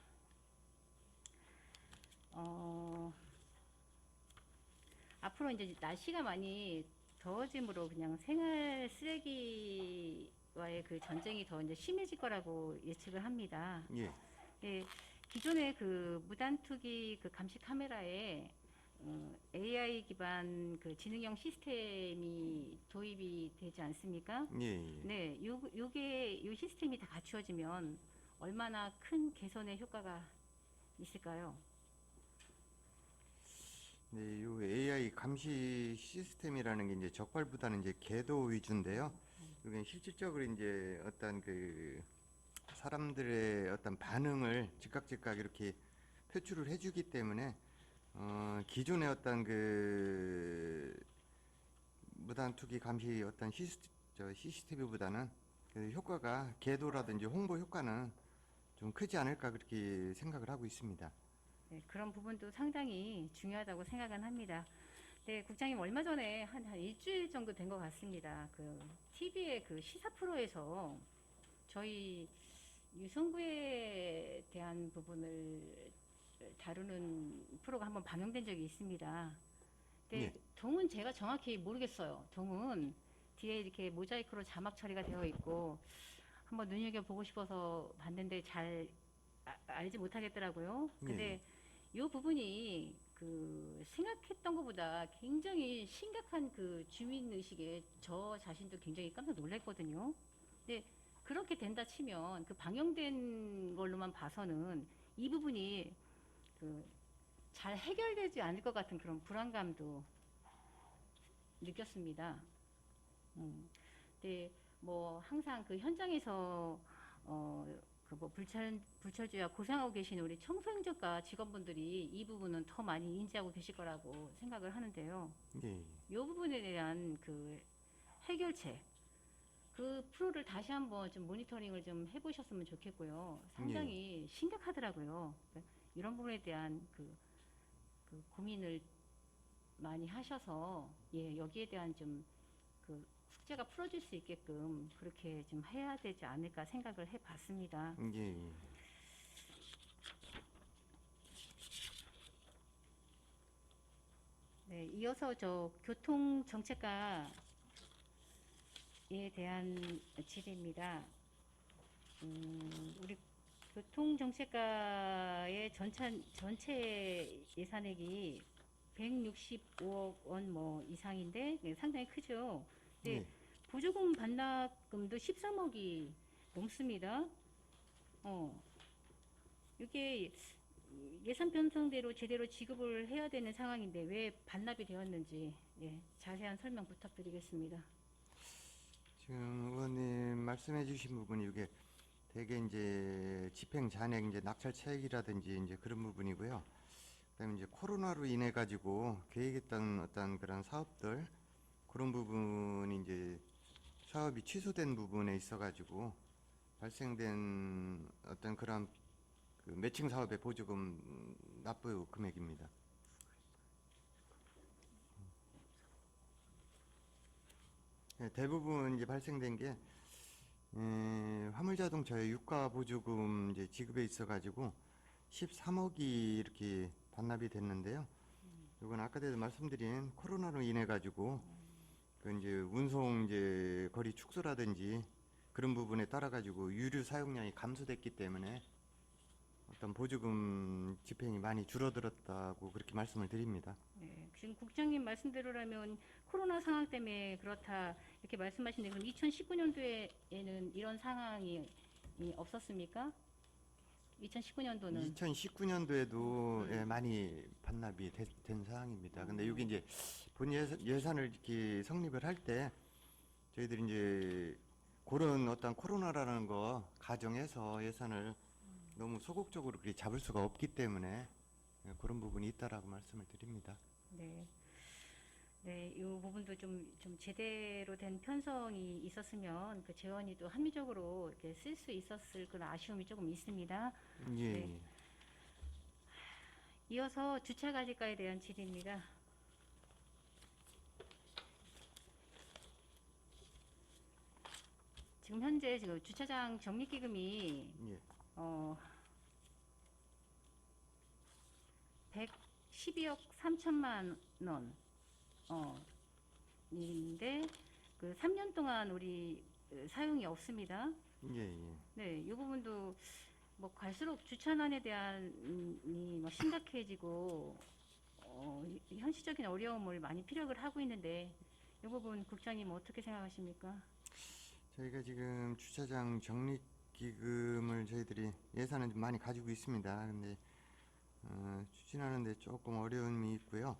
앞으로 이제 날씨가 많이 더워짐으로 그냥 생활 쓰레기와의 그 전쟁이 더 이제 심해질 거라고 예측을 합니다. 예. 네, 기존의 무단 투기 감시 카메라에 AI 기반 지능형 시스템이 도입이 되지 않습니까? 예, 예. 네, 요 시스템이 다 갖추어지면 얼마나 큰 개선의 효과가 있을까요? 네, 요 AI 감시 시스템이라는 게 이제 적발보다는 이제 궤도 위주인데요. 이게 실질적으로 이제 어떤 사람들의 어떤 반응을 즉각 이렇게 표출을 해주기 때문에 기존의 어떤 무단 투기 감시 어떤 CCTV보다는 효과가 궤도라든지 홍보 효과는 좀 크지 않을까 그렇게 생각을 하고 있습니다. 네, 그런 부분도 상당히 중요하다고 생각은 합니다. 네, 국장님 얼마 전에 한 일주일 정도 된 것 같습니다. TV의 시사 프로에서 저희 유성구에 대한 부분을 다루는 프로가 한번 방영된 적이 있습니다. 근데 예. 동은 제가 정확히 모르겠어요. 동은 뒤에 이렇게 모자이크로 자막 처리가 되어 있고 한번 눈여겨보고 싶어서 봤는데 잘 알지 못하겠더라고요. 근데 이 부분이 생각했던 것보다 굉장히 심각한 주민의식에 저 자신도 굉장히 깜짝 놀랐거든요. 근데 그렇게 된다 치면 방영된 걸로만 봐서는 이 부분이 잘 해결되지 않을 것 같은 그런 불안감도 느꼈습니다. 네, 뭐 항상 그 현장에서 그 뭐 불철주야 고생하고 계신 우리 청소행정과 직원분들이 이 부분은 더 많이 인지하고 계실 거라고 생각을 하는데요. 예, 이 부분에 대한 그 해결책, 그 프로를 다시 한번 좀 모니터링을 좀 해보셨으면 좋겠고요. 상당히 심각하더라고요. 이런 부분에 대한 그 고민을 많이 하셔서 예, 여기에 대한 좀 그 숙제가 풀어질 수 있게끔 그렇게 좀 해야 되지 않을까 생각을 해봤습니다. 예. 네, 이어서 저 교통 정책과에 대한 질의입니다. 우리 교통 정책과의 전체 예산액이 165억 원 뭐 이상인데 네, 상당히 크죠. 네, 예. 보조금 반납금도 13억이 넘습니다. 이게 예산 편성대로 제대로 지급을 해야 되는 상황인데 왜 반납이 되었는지 예, 자세한 설명 부탁드리겠습니다. 지금 의원님 말씀해 주신 부분이 이게 대개 이제 집행 잔액 이제 낙찰 차익이라든지 이제 그런 부분이고요. 그다음에 이제 코로나로 인해 가지고 계획했던 어떤 그런 사업들 그런 부분이 이제 사업이 취소된 부분에 있어 가지고 발생된 어떤 그런 그 매칭 사업의 보조금 납부 금액입니다. 네, 대부분 이제 발생된 게 화물자동차의 유가 보조금 이제 지급에 있어 가지고 13억이 이렇게 반납이 됐는데요. 이건 아까도 말씀드린 코로나로 인해 가지고 그 이제 운송 이제 거리 축소라든지 그런 부분에 따라 가지고 유류 사용량이 감소됐기 때문에 어떤 보조금 집행이 많이 줄어들었다고 그렇게 말씀을 드립니다. 네, 지금 국장님 말씀대로라면 코로나 상황 때문에 그렇다 이렇게 말씀하시는데 그럼 2019년도에는 이런 상황이 없었습니까? 2019년도는 2019년도에도 예, 많이 반납이 된 사항입니다. 근데 여기 이제 본 예산을 이렇게 성립을 할 때 저희들이 이제 그런 어떤 코로나라는 거 가정해서 예산을 너무 소극적으로 그렇게 잡을 수가 없기 때문에 예, 그런 부분이 있다라고 말씀을 드립니다. 네. 네, 이 부분도 좀 제대로 된 편성이 있었으면 그 재원이 또 합리적으로 이렇게 쓸 수 있었을 그런 아쉬움이 조금 있습니다. 예, 네. 예. 이어서 주차 가지가에 대한 질의입니다. 지금 현재 지금 주차장 적립기금이 예. 112억 3천만 원 인데 그 3년 동안 우리 사용이 없습니다. 예, 예. 네, 이 부분도 뭐 갈수록 주차난에 대한 뭐 심각해지고 현실적인 어려움을 많이 피력을 하고 있는데 이 부분 국장님 어떻게 생각하십니까? 저희가 지금 주차장 적립 기금을 저희들이 예산은 좀 많이 가지고 있습니다. 근데 추진하는데 조금 어려움이 있고요.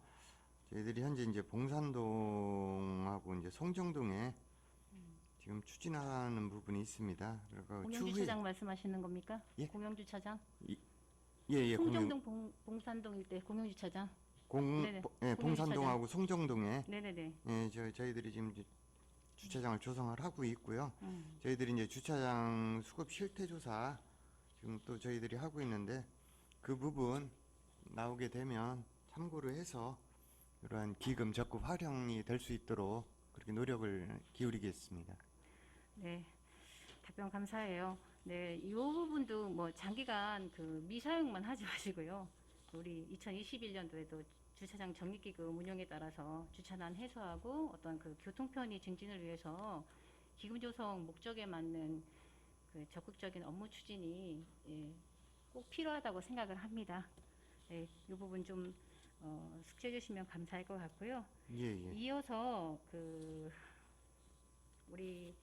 저희들이 현재 이제 봉산동하고 이제 송정동에 지금 추진하는 부분이 있습니다. 그리고 공영주차장 말씀하시는 겁니까? 예? 공영주차장? 예예 송정동 봉산동 일대 공영주차장? 네네. 봉산동하고 송정동에 네네네. 예, 저희들이 지금 이제 주차장을 조성을 하고 있고요. 저희들이 이제 주차장 수급 실태 조사 지금 또 저희들이 하고 있는데 그 부분 나오게 되면 참고를 해서 이러한 기금 적극 활용이 될 수 있도록 그렇게 노력을 기울이겠습니다. 네, 답변 감사해요. 네, 이 부분도 뭐 장기간 그 미사용만 하지 마시고요. 우리 2021년도에도 주차장 적립기금 운영에 따라서 주차난 해소하고 어떤 그 교통편의 증진을 위해서 기금 조성 목적에 맞는 그 적극적인 업무 추진이 꼭 필요하다고 생각을 합니다. 네, 이 부분 좀 숙지해 주시면 감사할 것 같고요. 예, 예. 이어서 그 우리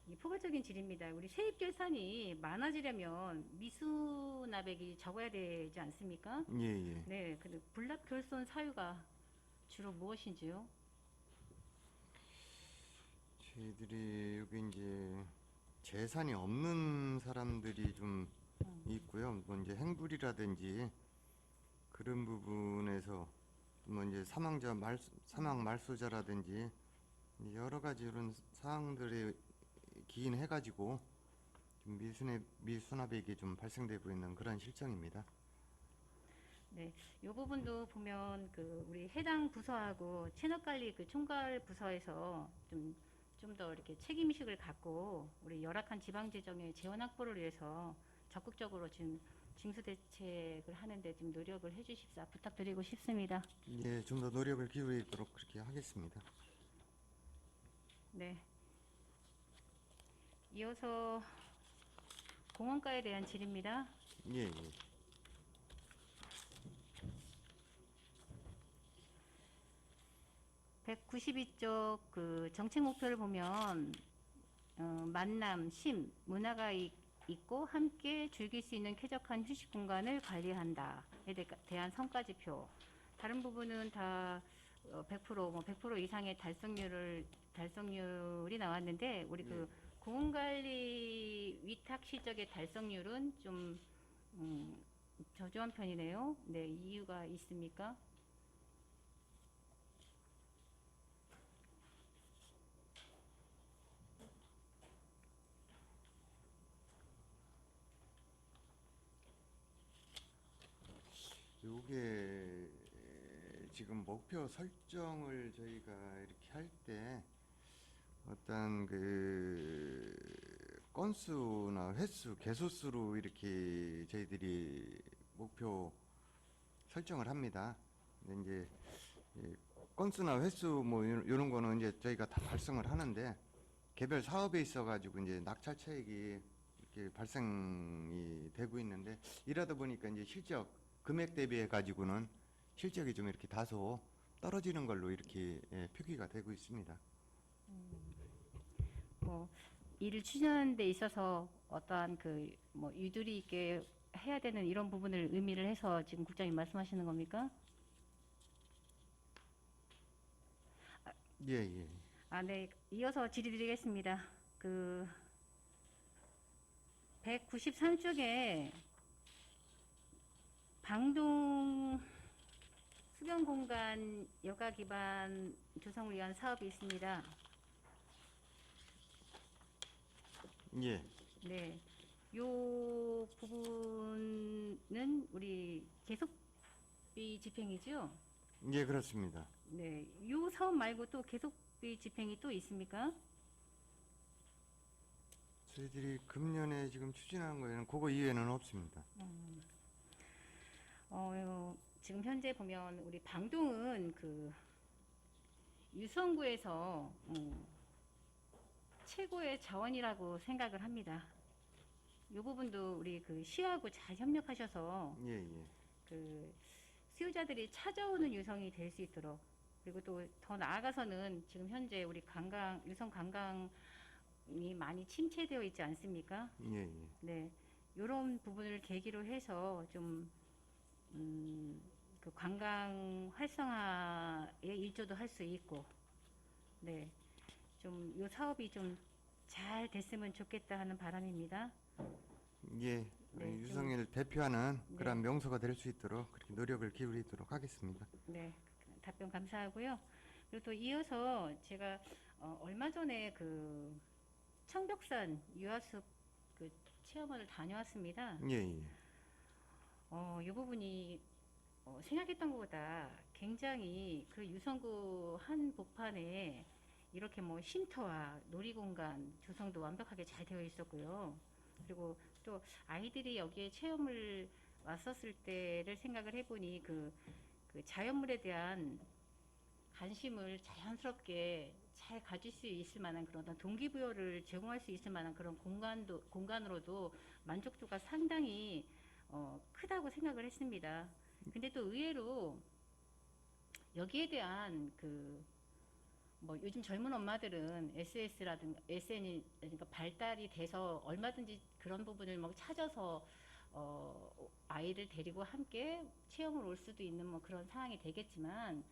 이 포괄적인 질의입니다. 우리 세입 결산이 많아지려면 미수납액이 적어야 되지 않습니까? 예, 예. 네, 근데 불납 결손 사유가 주로 무엇인지요? 저희들이 여기 이제 재산이 없는 사람들이 좀 있고요. 뭐 이제 행불이라든지 그런 부분에서 뭐 이제 사망 말소자라든지 여러 가지 이런 사항들이 기인해가지고 좀 미수납액이 좀 발생되고 있는 그런 실정입니다. 네, 이 부분도 보면 그 우리 해당 부서하고 채널관리 그 총괄 부서에서 좀 더 이렇게 책임의식을 갖고 우리 열악한 지방 재정의 재원 확보를 위해서 적극적으로 지금 징수 대책을 하는데 좀 노력을 해주십사 부탁드리고 싶습니다. 예, 좀 더 노력을 기울이도록 그렇게 하겠습니다. 네. 이어서 공원가에 대한 질의입니다. 예, 예. 192쪽 그 정책 목표를 보면 만남, 쉼, 문화가 있고 함께 즐길 수 있는 쾌적한 휴식 공간을 관리한다에 대한 성과 지표. 다른 부분은 다 100%, 뭐 100% 이상의 달성률이 나왔는데 우리 그 공원관리 위탁 실적의 달성률은 좀 저조한 편이네요. 네, 이유가 있습니까? 요게 지금 목표 설정을 저희가 이렇게 할 때 어떤 그 건수나 횟수, 개소수로 이렇게 저희들이 목표 설정을 합니다. 근데 이제 건수나 횟수 뭐 이런 거는 이제 저희가 다 달성을 하는데 개별 사업에 있어 가지고 이제 낙찰차익이 이렇게 발생이 되고 있는데 이러다 보니까 이제 실적 금액 대비해 가지고는 실적이 좀 이렇게 다소 떨어지는 걸로 이렇게 표기가 되고 있습니다. 뭐 일을 추진하는 데 있어서 어떠한 그 뭐 유도리 있게 해야 되는 이런 부분을 의미를 해서 지금 국장님 말씀하시는 겁니까? 예, 예. 네. 이어서 질의드리겠습니다. 그 193쪽에 방동 수변 공간 여가 기반 조성을 위한 사업이 있습니다. 예. 네. 요 부분은 우리 계속비 집행이죠? 예, 그렇습니다. 네. 요 사업 말고 또 계속비 집행이 또 있습니까? 저희들이 금년에 지금 추진하는 거에는 그거 이외에는 없습니다. 지금 현재 보면 우리 방동은 그 유성구에서 최고의 자원이라고 생각을 합니다. 이 부분도 우리 그 시하고 잘 협력하셔서 예, 예. 그 수요자들이 찾아오는 유성이 될 수 있도록 그리고 또 더 나아가서는 지금 현재 우리 유성 관광이 많이 침체되어 있지 않습니까? 예, 예. 네, 이런 부분을 계기로 해서 좀 그 관광 활성화에 일조도 할 수 있고, 네, 좀 이 사업이 좀 잘 됐으면 좋겠다 하는 바람입니다. 예. 네, 유성일 대표하는 네. 그런 명소가 될 수 있도록 그렇게 노력을 기울이도록 하겠습니다. 네, 답변 감사하고요. 그리고 또 이어서 제가 얼마 전에 그 청벽산 유아숲 그 체험을 다녀왔습니다. 예, 예. 이 부분이 생각했던 것보다 굉장히 그 유성구 한복판에 이렇게 뭐 쉼터와 놀이공간 조성도 완벽하게 잘 되어 있었고요. 그리고 또 아이들이 여기에 체험을 왔었을 때를 생각을 해보니 그 자연물에 대한 관심을 자연스럽게 잘 가질 수 있을 만한 그런 어떤 동기부여를 제공할 수 있을 만한 그런 공간으로도 만족도가 상당히 크다고 생각을 했습니다. 근데 또 의외로 여기에 대한 뭐 요즘 젊은 엄마들은 SS라든가 SN이 그러니까 발달이 돼서 얼마든지 그런 부분을 막 찾아서 아이를 데리고 함께 체험을 올 수도 있는 뭐 그런 상황이 되겠지만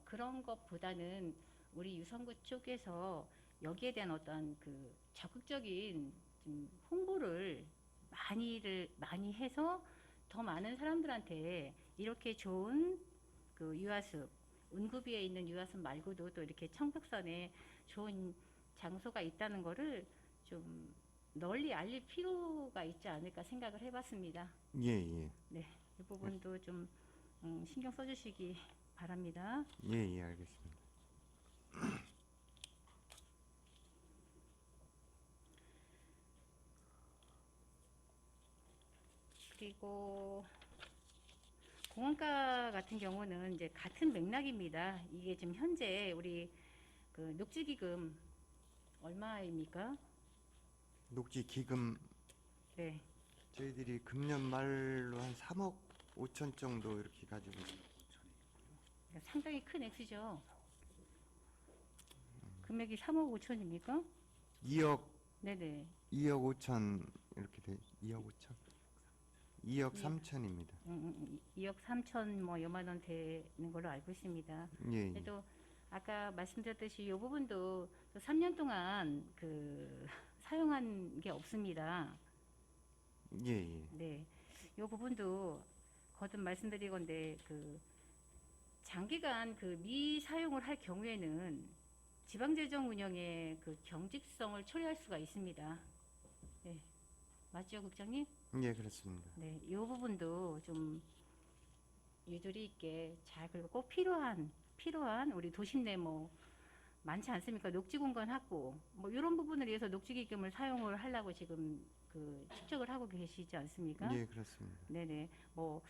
그런 것보다는 우리 유성구 쪽에서 여기에 대한 어떤 그 적극적인 좀 홍보를 많이 해서 더 많은 사람들한테 이렇게 좋은 그 유아숲, 운구비에 있는 유아숲 말고도 또 이렇게 청백산에 좋은 장소가 있다는 거를 좀 널리 알릴 필요가 있지 않을까 생각을 해봤습니다. 예, 예. 네, 이 부분도 좀 신경 써주시기 바랍니다. 예, 예, 알겠습니다. 그리고 공원가 같은 경우는 이제 같은 맥락입니다. 이게 지금 현재 우리 그 녹지기금 얼마입니까? 녹지 기금 네, 저희들이 금년 말로 한 3억 5천 정도 이렇게 가지고 상당히 큰 액수죠. 금액이 3억 5천입니까? 2억 네네. 2억 5천 이렇게 돼 2억 5천 2억 예. 3천입니다. 2억 3천 뭐 여만 원 되는 걸로 알고 있습니다. 예, 예. 그래도 아까 말씀드렸듯이 이 부분도 3년 동안 그 사용한 게 없습니다. 예, 예. 네, 이 부분도 거듭 말씀드리건데 그 장기간 그 미사용을 할 경우에는 지방재정 운영의 그 경직성을 초래할 수가 있습니다. 네, 맞죠, 국장님? 예, 그렇습니다. 네, 이 부분도 좀 유두리 있게 잘 그리고 꼭 필요한 우리 도심 내 뭐 많지 않습니까? 녹지 공간 확보 뭐 이런 부분을 위해서 녹지기금을 사용을 하려고 지금 그 축적을 하고 계시지 않습니까? 예, 그렇습니다. 네네. 뭐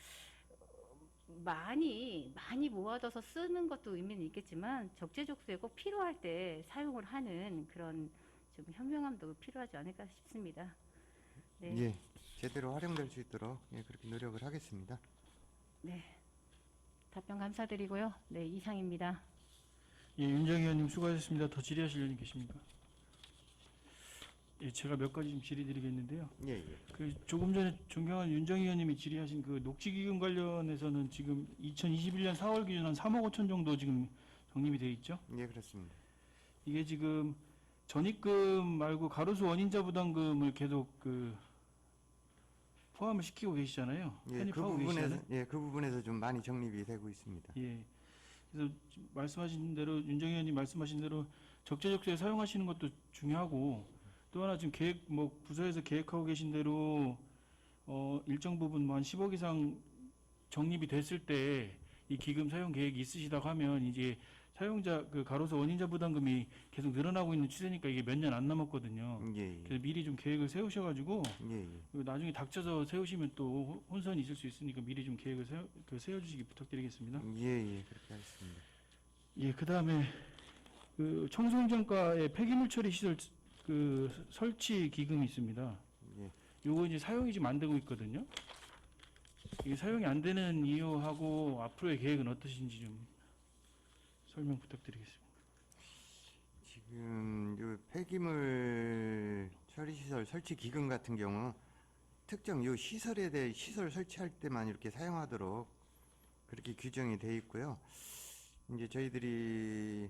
많이 모아둬서 쓰는 것도 의미는 있겠지만 적재적소에 꼭 필요할 때 사용을 하는 그런 좀 현명함도 필요하지 않을까 싶습니다. 네. 예, 제대로 활용될 수 있도록 예, 그렇게 노력을 하겠습니다. 네. 답변 감사드리고요. 네, 이상입니다. 예, 윤정희 의원님 수고하셨습니다. 더 질의하실 의원님 계십니까? 예, 제가 몇 가지 좀 질의드리겠는데요. 예, 예. 그 조금 전에 존경한 윤정희 의원님이 질의하신 그 녹지기금 관련해서는 지금 2021년 4월 기준 한 3억 5천 정도 지금 적립이 되어 있죠. 예, 그렇습니다. 이게 지금 전입금 말고 가로수 원인자 부담금을 계속 그 포함을 시키고 계시잖아요. 예, 그 편입하고 부분에서 계시잖아요. 예, 그 부분에서 좀 많이 정립이 되고 있습니다. 예. 그래서 지금 말씀하신 대로 윤정희 의원님 말씀하신 대로 적재적소에 사용하시는 것도 중요하고 또 하나 지금 계획 뭐 부서에서 계획하고 계신 대로 일정 부분 뭐 한 10억 이상 적립이 됐을 때 이 기금 사용 계획이 있으시다고 하면 이제 사용자 그 가로수 원인자 부담금이 계속 늘어나고 있는 추세니까 이게 몇 년 안 남았거든요. 예, 예. 그래서 미리 좀 계획을 세우셔가지고 예, 예. 그리고 나중에 닥쳐서 세우시면 또 혼선이 있을 수 있으니까 미리 좀 계획을 세워주시기 부탁드리겠습니다. 예, 예, 그렇게 하겠습니다. 예, 그 다음에 그 청소년과의 폐기물 처리 시설 그 설치 기금이 있습니다. 예. 요거 이제 사용이 지금 안 되고 있거든요. 이게 사용이 안 되는 이유하고 앞으로의 계획은 어떠신지 좀 설명 부탁드리겠습니다. 지금 요 폐기물 처리 시설 설치 기금 같은 경우 특정 요 시설에 대해 시설 설치할 때만 이렇게 사용하도록 그렇게 규정이 돼 있고요. 이제 저희들이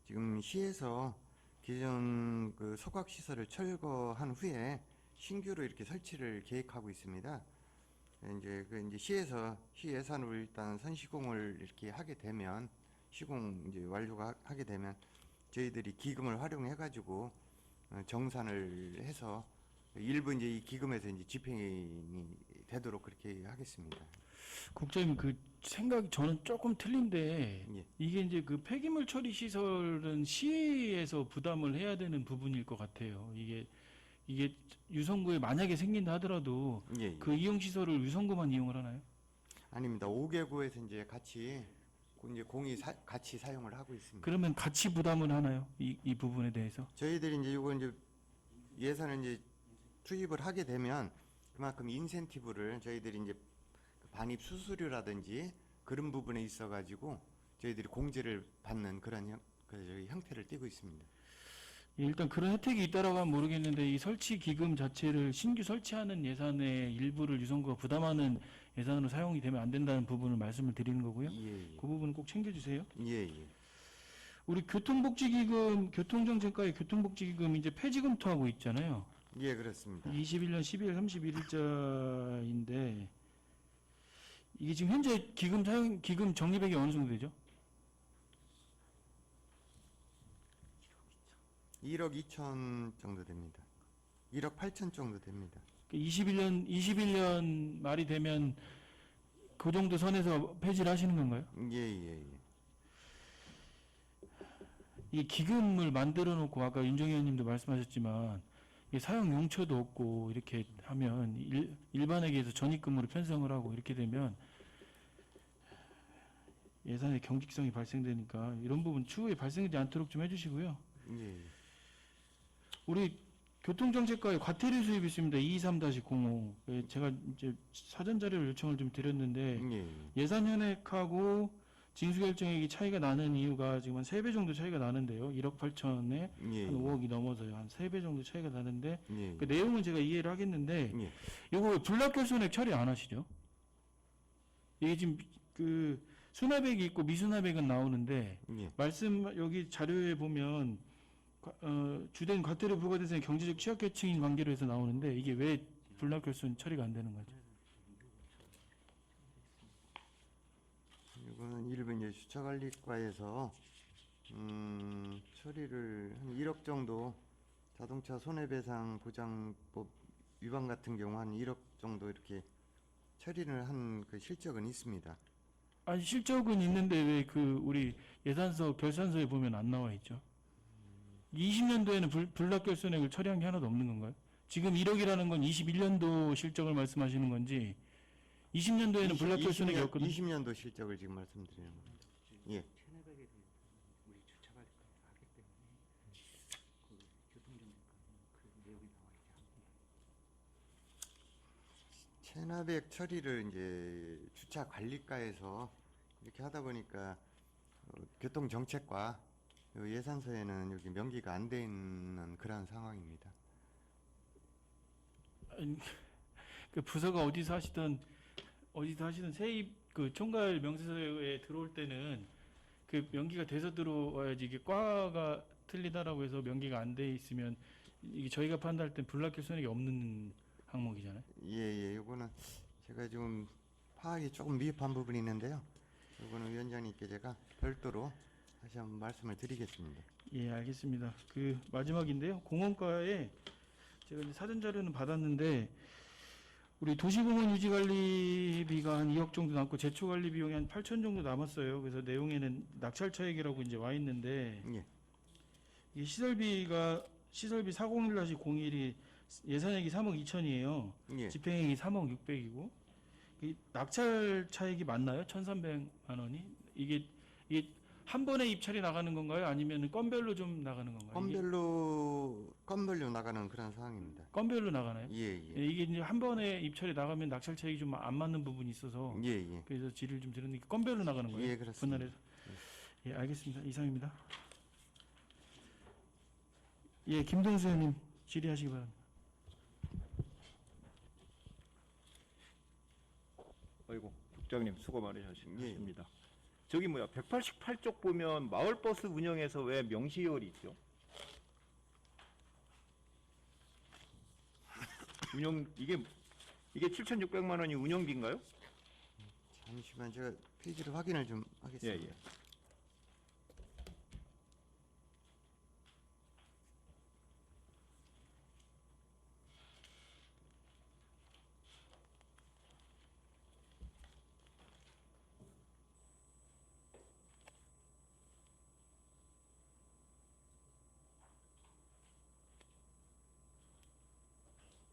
지금 시에서 기존 그 소각 시설을 철거한 후에 신규로 이렇게 설치를 계획하고 있습니다. 이제 시에서 시 예산으로 일단 선시공을 이렇게 하게 되면 시공 이제 완료가 하게 되면 저희들이 기금을 활용해 가지고 정산을 해서 일부 이제 이 기금에서 이제 집행이 되도록 그렇게 하겠습니다. 국장님 그 생각이 저는 조금 틀린데 예. 이게 이제 그 폐기물 처리 시설은 시에서 부담을 해야 되는 부분일 것 같아요. 이게 유성구에 만약에 생긴다 하더라도 예, 예. 그 이용 시설을 유성구만 이용을 하나요? 아닙니다. 5개구에서 이제 같이 이제 같이 사용을 하고 있습니다. 그러면 같이 부담을 하나요? 이 부분에 대해서? 저희들이 이제 이거 이제 예산을 이제 투입을 하게 되면 그만큼 인센티브를 저희들이 이제 반입 수수료라든지 그런 부분에 있어 가지고 저희들이 공제를 받는 그런 형태를 띠고 있습니다. 예, 일단 그런 혜택이 있다라고 하면 모르겠는데 이 설치 기금 자체를 신규 설치하는 예산의 일부를 유성구가 부담하는 예산으로 사용이 되면 안 된다는 부분을 말씀을 드리는 거고요. 예, 그 부분은 꼭 챙겨주세요. 예, 예. 우리 교통정책과의 교통복지기금 이제 폐지 검토하고 있잖아요. 예, 그렇습니다. 21년 12월 31일자인데 이게 지금 현재 기금 적립액이 어느 정도 되죠? 1억 2천 정도 됩니다. 1억 8천 정도 됩니다. 21년 말이 되면 그 정도 선에서 폐지를 하시는 건가요? 예, 예, 예. 이 기금을 만들어 놓고 아까 윤정희 의원님도 말씀하셨지만 이게 사용 용처도 없고 이렇게 하면 일반에게서 전입금으로 편성을 하고 이렇게 되면 예산의 경직성이 발생되니까 이런 부분 추후에 발생되지 않도록 좀 해주시고요. 예, 예. 우리 교통정책과의 과태료 수입이 있습니다. 223-05. 제가 이제 사전 자료를 요청을 좀 드렸는데 예, 예. 예산 현액하고 징수결정액이 차이가 나는 이유가 지금 한 3배 정도 차이가 나는데요. 1억 8천에 예, 한 5억이 넘어서요. 한 3배 정도 차이가 나는데 예, 그 내용은 제가 이해를 하겠는데 예. 이거 왜 불납결손액 처리 안 하시죠? 이게 지금 그 수납액이 있고 미수납액은 나오는데 예. 말씀 여기 자료에 보면 주된 과태료 부과 대상이 경제적 취약계층인 관계로 해서 나오는데 이게 왜 불납결손 처리가 안 되는 거죠? 이거는 일부 이제 주차관리과에서 처리를 한 1억 정도 자동차 손해배상 보장법 위반 같은 경우 한 1억 정도 이렇게 처리를 한 그 실적은 있습니다. 아니 실적은 있는데 왜 그 우리 예산서 결산서에 보면 안 나와 있죠? 20년도에는 불납결손액을 처리한 게 하나도 없는 건가요? 지금 1억이라는 건 21년도 실적을 말씀하시는 건지 20년도에는 불납결손액이 없거든요. 20년도 실적을 지금 말씀드리는 겁니다. 예. 체납액 처리를 이제 주차 관리과에서 이렇게 하다 보니까 교통정책과 예산서에는 여기 명기가 안 돼 있는 그러한 상황입니다. 아니, 그 부서가 어디서 하시던 세입 그 총괄 명세서에 들어올 때는 그 명기가 돼서 들어와야지 이게 과가 틀리다라고 해서 명기가 안 돼 있으면 이게 저희가 판단할 땐 불납결손액이 없는 항목이잖아요. 예, 요거는 제가 지금 파악이 조금 미흡한 부분이 있는데요. 요거는 위원장님께 제가 별도로 다시 한번 말씀을 드리겠습니다. 예, 알겠습니다. 그 마지막인데요. 공원과에 제가 이제 사전 자료는 받았는데 우리 도시공원 유지관리비가 한 2억 정도 남고 제초관리 비용이 한 8천 정도 남았어요. 그래서 내용에는 낙찰차액이라고 이제 와 있는데 예. 이 시설비 401-01이 예산액이 3억 2천이에요. 예. 집행액이 3억 6백이고 이 낙찰 차액이 맞나요? 1,300만 원이 이게 한 번에 입찰이 나가는 건가요? 아니면 건별로 좀 나가는 건가요? 건별로 나가는 그런 상황입니다. 건별로 나가나요? 예, 예, 이게 이제 한 번에 입찰이 나가면 낙찰 차익이 좀 안 맞는 부분이 있어서 예, 예. 그래서 질의를 좀 드렸는데 건별로 나가는 거예요? 예, 그렇습니다. 분할해서. 예, 알겠습니다. 이상입니다. 예, 김동수 의원님 질의하시기 바랍니다. 아이고 국장님 수고 많으셨습니다. 예. 저기 188쪽 보면 마을버스 운영에서 왜 명시열이 있죠? 이게 7,600만 원이 운영비인가요? 잠시만 제가 페이지를 확인을 좀 하겠습니다. 예.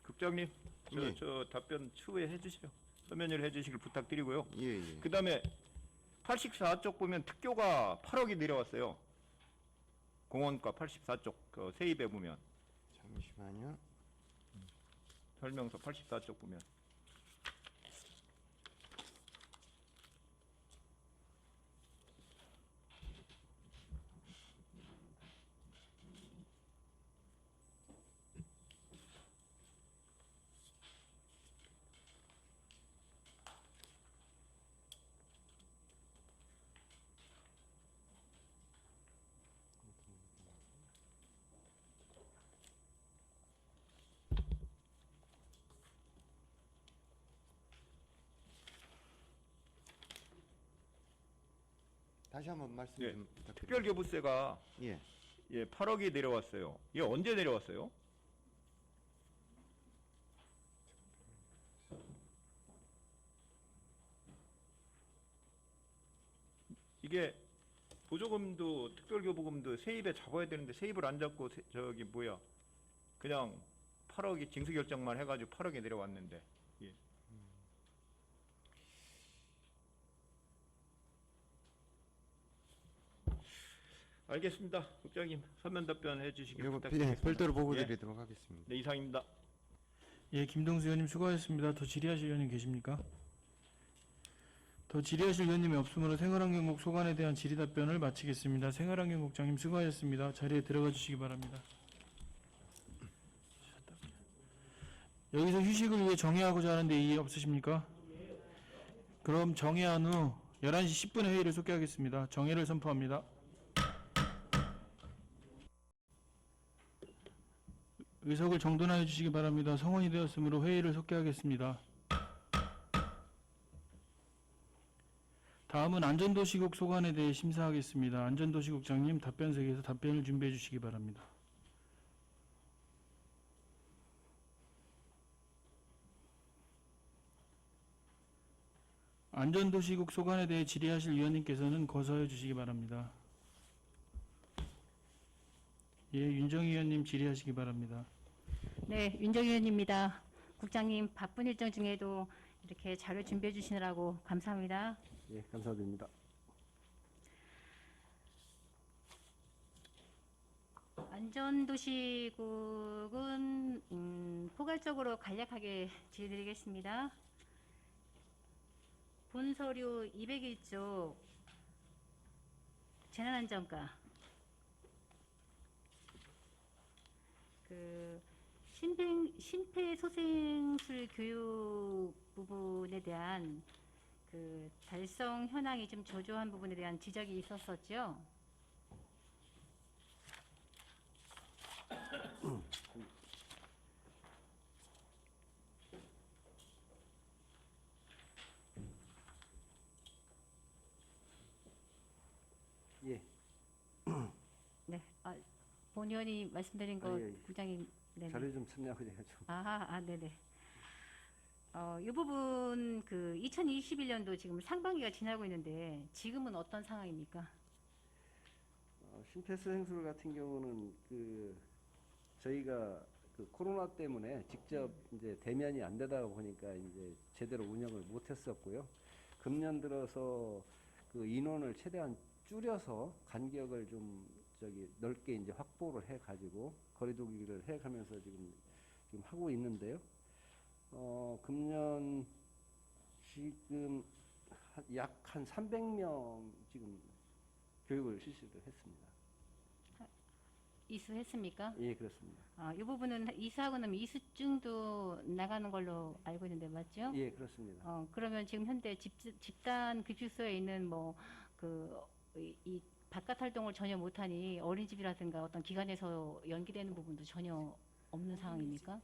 국장님, 예. 저 답변 추후에 해주시죠. 서면을 해주시길 부탁드리고요. 예. 그 다음에 84쪽 보면 특교가 8억이 내려왔어요. 공원과 84쪽 그 세입에 보면 잠시만요. 설명서 84쪽 보면 다시 한번 말씀 예, 좀 부탁드립니다. 특별교부세가 예. 8억이 내려왔어요. 이게 언제 내려왔어요? 이게 보조금도 특별교부금도 세입에 잡아야 되는데 세입을 안 잡고 그냥 8억이 징수결정만 해가지고 8억이 내려왔는데. 예. 알겠습니다. 국장님 설명 답변해 주시기 이거 부탁드리겠습니다. 별도로 보고 예. 드리도록 하겠습니다. 네, 이상입니다. 예, 김동수 의원님 수고하셨습니다. 더 질의하실 의원님 계십니까? 더 질의하실 의원님이 없으므로 생활환경국 소관에 대한 질의 답변을 마치겠습니다. 생활환경국장님 수고하셨습니다. 자리에 들어가 주시기 바랍니다. 여기서 휴식을 위해 정회하고자 하는데 이의 없으십니까? 그럼 정회한 후 11시 10분에 회의를 속개하겠습니다. 정회를 선포합니다. 의석을 정돈하여 주시기 바랍니다. 성원이 되었으므로 회의를 속개하겠습니다. 다음은 안전도시국 소관에 대해 심사하겠습니다. 안전도시국장님 답변석에서 답변을 준비해 주시기 바랍니다. 안전도시국 소관에 대해 질의하실 위원님께서는 거서해 주시기 바랍니다. 예, 윤정희 의원님 질의하시기 바랍니다. 네, 윤정희 의원입니다. 국장님 바쁜 일정 중에도 이렇게 자료 준비해 주시느라고 감사합니다. 예, 감사드립니다. 안전도시국은 포괄적으로 간략하게 질의드리겠습니다. 본서류 201조 재난안전과 심폐소생술 교육 부분에 대한 달성 현황이 좀 저조한 부분에 대한 지적이 있었었죠. 예, 네, 본 의원이 말씀드린 거 예, 예. 국장님. 네. 자료 좀 첨부하게 해가지고. 네네. 이 부분 2021년도 지금 상반기가 지나고 있는데 지금은 어떤 상황입니까? 심폐소생술 같은 경우는 저희가 코로나 때문에 직접 이제 대면이 안 되다 보니까 이제 제대로 운영을 못했었고요. 금년 들어서 인원을 최대한 줄여서 간격을 좀 넓게 이제 확보를 해가지고 거리두기를 해가면서 지금 하고 있는데요. 금년 지금 약 한 300명 지금 교육을 실시를 했습니다. 이수했습니까? 예, 그렇습니다. 이 부분은 이수하고 나면 이수증도 나가는 걸로 알고 있는데 맞죠? 예, 그렇습니다. 그러면 지금 현재 집단 급식소에 있는 이 바깥 활동을 전혀 못하니 어린이집이라든가 어떤 기관에서 연기되는 부분도 전혀 없는 상황입니까?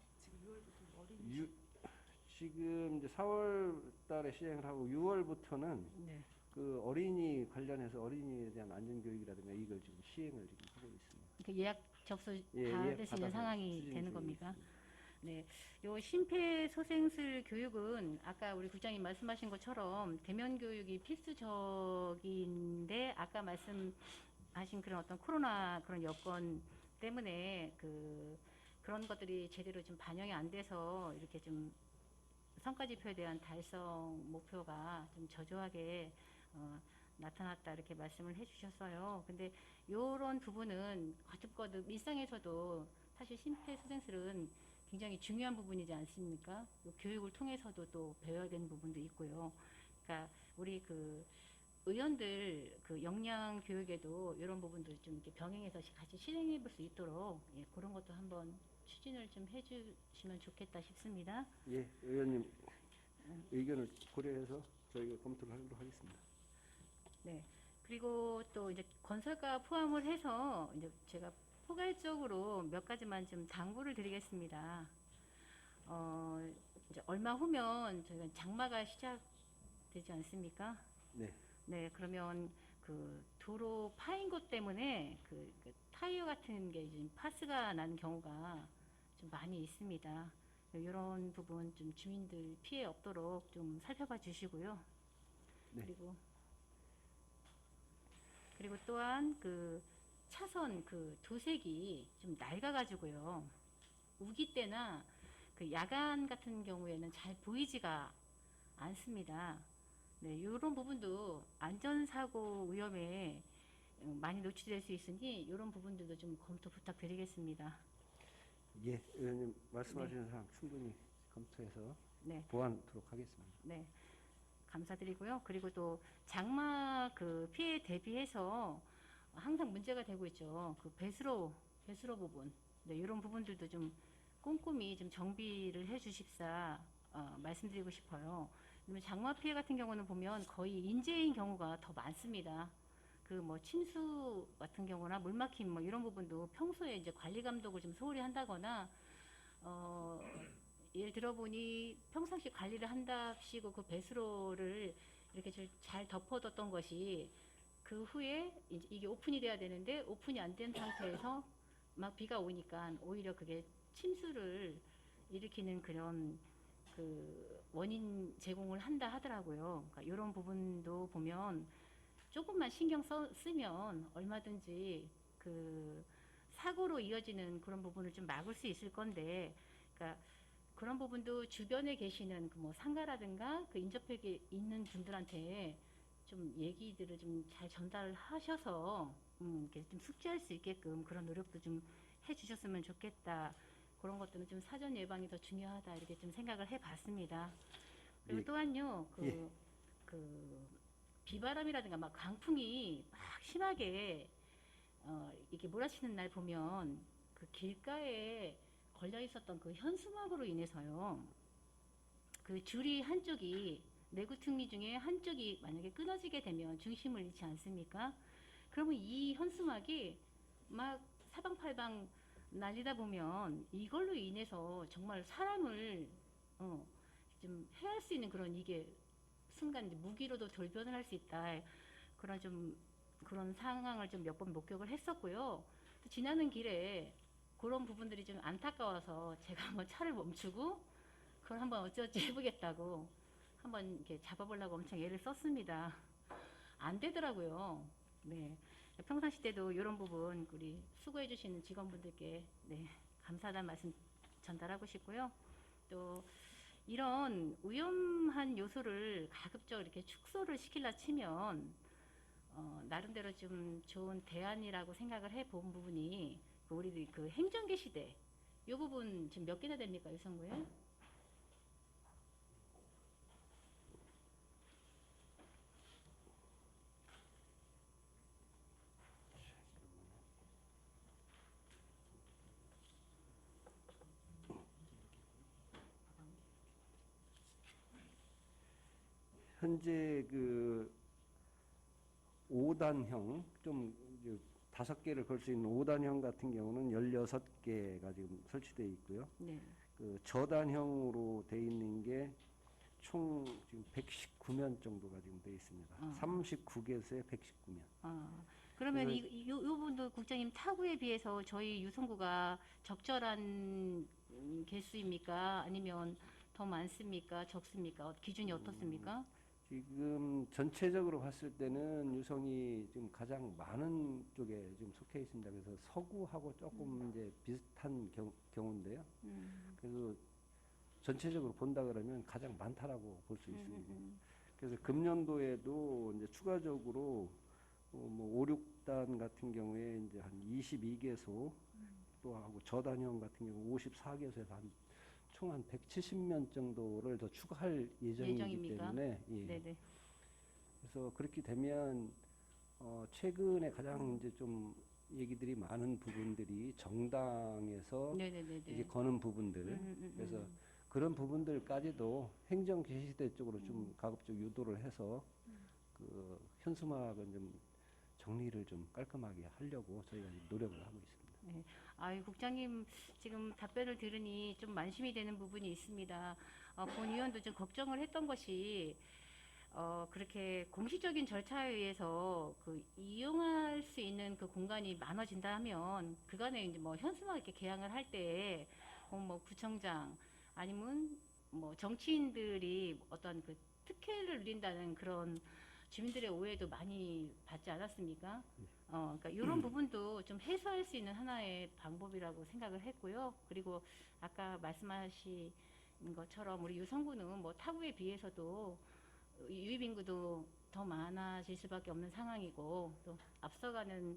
지금 이제 4월 달에 시행을 하고 6월부터는 네. 어린이 관련해서 어린이에 대한 안전교육이라든가 이걸 지금 시행을 지금 하고 있습니다. 예약 접수 예, 받을 예약 수 있는 받아서 상황이 수준 되는 중에 겁니까? 있습니다. 네, 요 심폐소생술 교육은 아까 우리 국장님 말씀하신 것처럼 대면 교육이 필수적인데 아까 말씀하신 그런 어떤 코로나 그런 여건 때문에 그런 것들이 제대로 좀 반영이 안 돼서 이렇게 좀 성과 지표에 대한 달성 목표가 좀 저조하게 나타났다 이렇게 말씀을 해주셨어요. 근데 이런 부분은 거듭거듭 일상에서도 사실 심폐소생술은 굉장히 중요한 부분이지 않습니까? 교육을 통해서도 또 배워야 되는 부분도 있고요. 그러니까 우리 의원들 역량 교육에도 이런 부분도 좀 이렇게 병행해서 같이 실행해 볼 수 있도록 그런 것도 한번 추진을 좀 해주시면 좋겠다 싶습니다. 예, 의원님 의견을 고려해서 저희가 검토를 하도록 하겠습니다. 네. 그리고 또 이제 건설가 포함을 해서 이제 제가 포괄적으로 몇 가지만 좀 당부를 드리겠습니다. 이제 얼마 후면 저희가 장마가 시작되지 않습니까? 네. 네, 그러면 그 도로 파인 것 때문에 그 타이어 같은 게 지금 파스가 나는 경우가 좀 많이 있습니다. 이런 부분 좀 주민들 피해 없도록 좀 살펴봐 주시고요. 네. 그리고 또한 그 차선 그 도색이 좀 낡아가지고요. 우기 때나 그 야간 같은 경우에는 잘 보이지가 않습니다. 네, 이런 부분도 안전사고 위험에 많이 노출될 수 있으니 이런 부분들도 좀 검토 부탁드리겠습니다. 예, 의원님 말씀하시는 사항 충분히 검토해서 네. 보완하도록 하겠습니다. 네, 감사드리고요. 그리고 또 장마 그 피해 대비해서 항상 문제가 되고 있죠. 그 배수로 부분. 네, 이런 부분들도 좀 꼼꼼히 좀 정비를 해주십사 말씀드리고 싶어요. 그러면 장마 피해 같은 경우는 보면 거의 인재인 경우가 더 많습니다. 그 뭐 침수 같은 경우나 물 막힘 뭐 이런 부분도 평소에 이제 관리 감독을 좀 소홀히 한다거나 예를 들어 보니 평상시 관리를 한답시고 그 배수로를 이렇게 잘 덮어뒀던 것이 그 후에 이제 이게 오픈이 돼야 되는데 오픈이 안 된 상태에서 막 비가 오니까 오히려 그게 침수를 일으키는 그런 그 원인 제공을 한다 하더라고요. 그러니까 이런 부분도 보면 조금만 신경 쓰면 얼마든지 그 사고로 이어지는 그런 부분을 좀 막을 수 있을 건데, 그러니까 그런 부분도 주변에 계시는 그 뭐 상가라든가 그 인접해 있는 분들한테 좀 얘기들을 좀 잘 전달하셔서 이렇게 좀 숙지할 수 있게끔 그런 노력도 좀 해주셨으면 좋겠다. 그런 것들은 좀 사전 예방이 더 중요하다 이렇게 좀 생각을 해봤습니다. 그리고 예. 또한요, 예. 그 비바람이라든가 막 강풍이 막 심하게 이렇게 몰아치는 날 보면 그 길가에 걸려 있었던 그 현수막으로 인해서요, 그 줄이 한쪽이 내구특리 중에 한쪽이 만약에 끊어지게 되면 중심을 잃지 않습니까? 그러면 이 현수막이 막 사방팔방 날리다 보면 이걸로 인해서 정말 사람을 좀 해할 수 있는 그런 이게 순간 이제 무기로도 돌변을 할 수 있다. 그런 상황을 좀 몇 번 목격을 했었고요. 또 지나는 길에 그런 부분들이 좀 안타까워서 제가 한번 차를 멈추고 그걸 한번 어찌어찌 해보겠다고 한번 이렇게 잡아보려고 엄청 애를 썼습니다. 안 되더라고요. 네. 평상시 때도 이런 부분 우리 수고해 주시는 직원분들께 네, 감사하다는 말씀 전달하고 싶고요. 또 이런 위험한 요소를 가급적 이렇게 축소를 시키려 치면 나름대로 좀 좋은 대안이라고 생각을 해본 부분이 우리 그 행정계 시대 이 부분 지금 몇 개나 됩니까, 유성구에? 현재 그 5단형 좀 5개를 걸 수 있는 5단형 같은 경우는 16개가 지금 설치되어 있고요. 네. 그 저단형으로 돼 있는 게 총 지금 119면 정도가 지금 돼 있습니다. 39개소에 119면. 그러면 이 부분도 국장님 타구에 비해서 저희 유성구가 적절한 개수입니까? 아니면 더 많습니까? 적습니까? 기준이 어떻습니까? 지금 전체적으로 봤을 때는 유성이 지금 가장 많은 쪽에 지금 속해 있습니다. 그래서 서구하고 조금 이제 비슷한 경우인데요. 그래서 전체적으로 본다 그러면 가장 많다라고 볼 수 있습니다. 그래서 금년도에도 이제 추가적으로 뭐 5, 6단 같은 경우에 이제 한 22개소 또 하고 저단형 같은 경우 54개소에서 총 한 170면 정도를 더 추가할 예정이기 예정입니까? 때문에 예. 네네. 그래서 그렇게 되면 최근에 가장 이제 좀 얘기들이 많은 부분들이 정당에서 네네네네. 이제 거는 부분들 그래서 그런 부분들까지도 행정 게시대 쪽으로 좀 가급적 유도를 해서 그 현수막은 좀 정리를 좀 깔끔하게 하려고 저희가 노력을 하고 있습니다. 네. 아유, 국장님 지금 답변을 들으니 좀 만심이 되는 부분이 있습니다. 본 의원도 좀 걱정을 했던 것이 그렇게 공식적인 절차에 의해서 그 이용할 수 있는 그 공간이 많아진다 하면 그간에 이제 뭐 현수막 이렇게 개항을 할 때 뭐 구청장 아니면 뭐 정치인들이 어떤 그 특혜를 누린다는 그런 주민들의 오해도 많이 받지 않았습니까? 그러니까 이런 부분도 좀 해소할 수 있는 하나의 방법이라고 생각을 했고요. 그리고 아까 말씀하신 것처럼 우리 유성구는 뭐 타구에 비해서도 유입 인구도 더 많아질 수밖에 없는 상황이고 또 앞서가는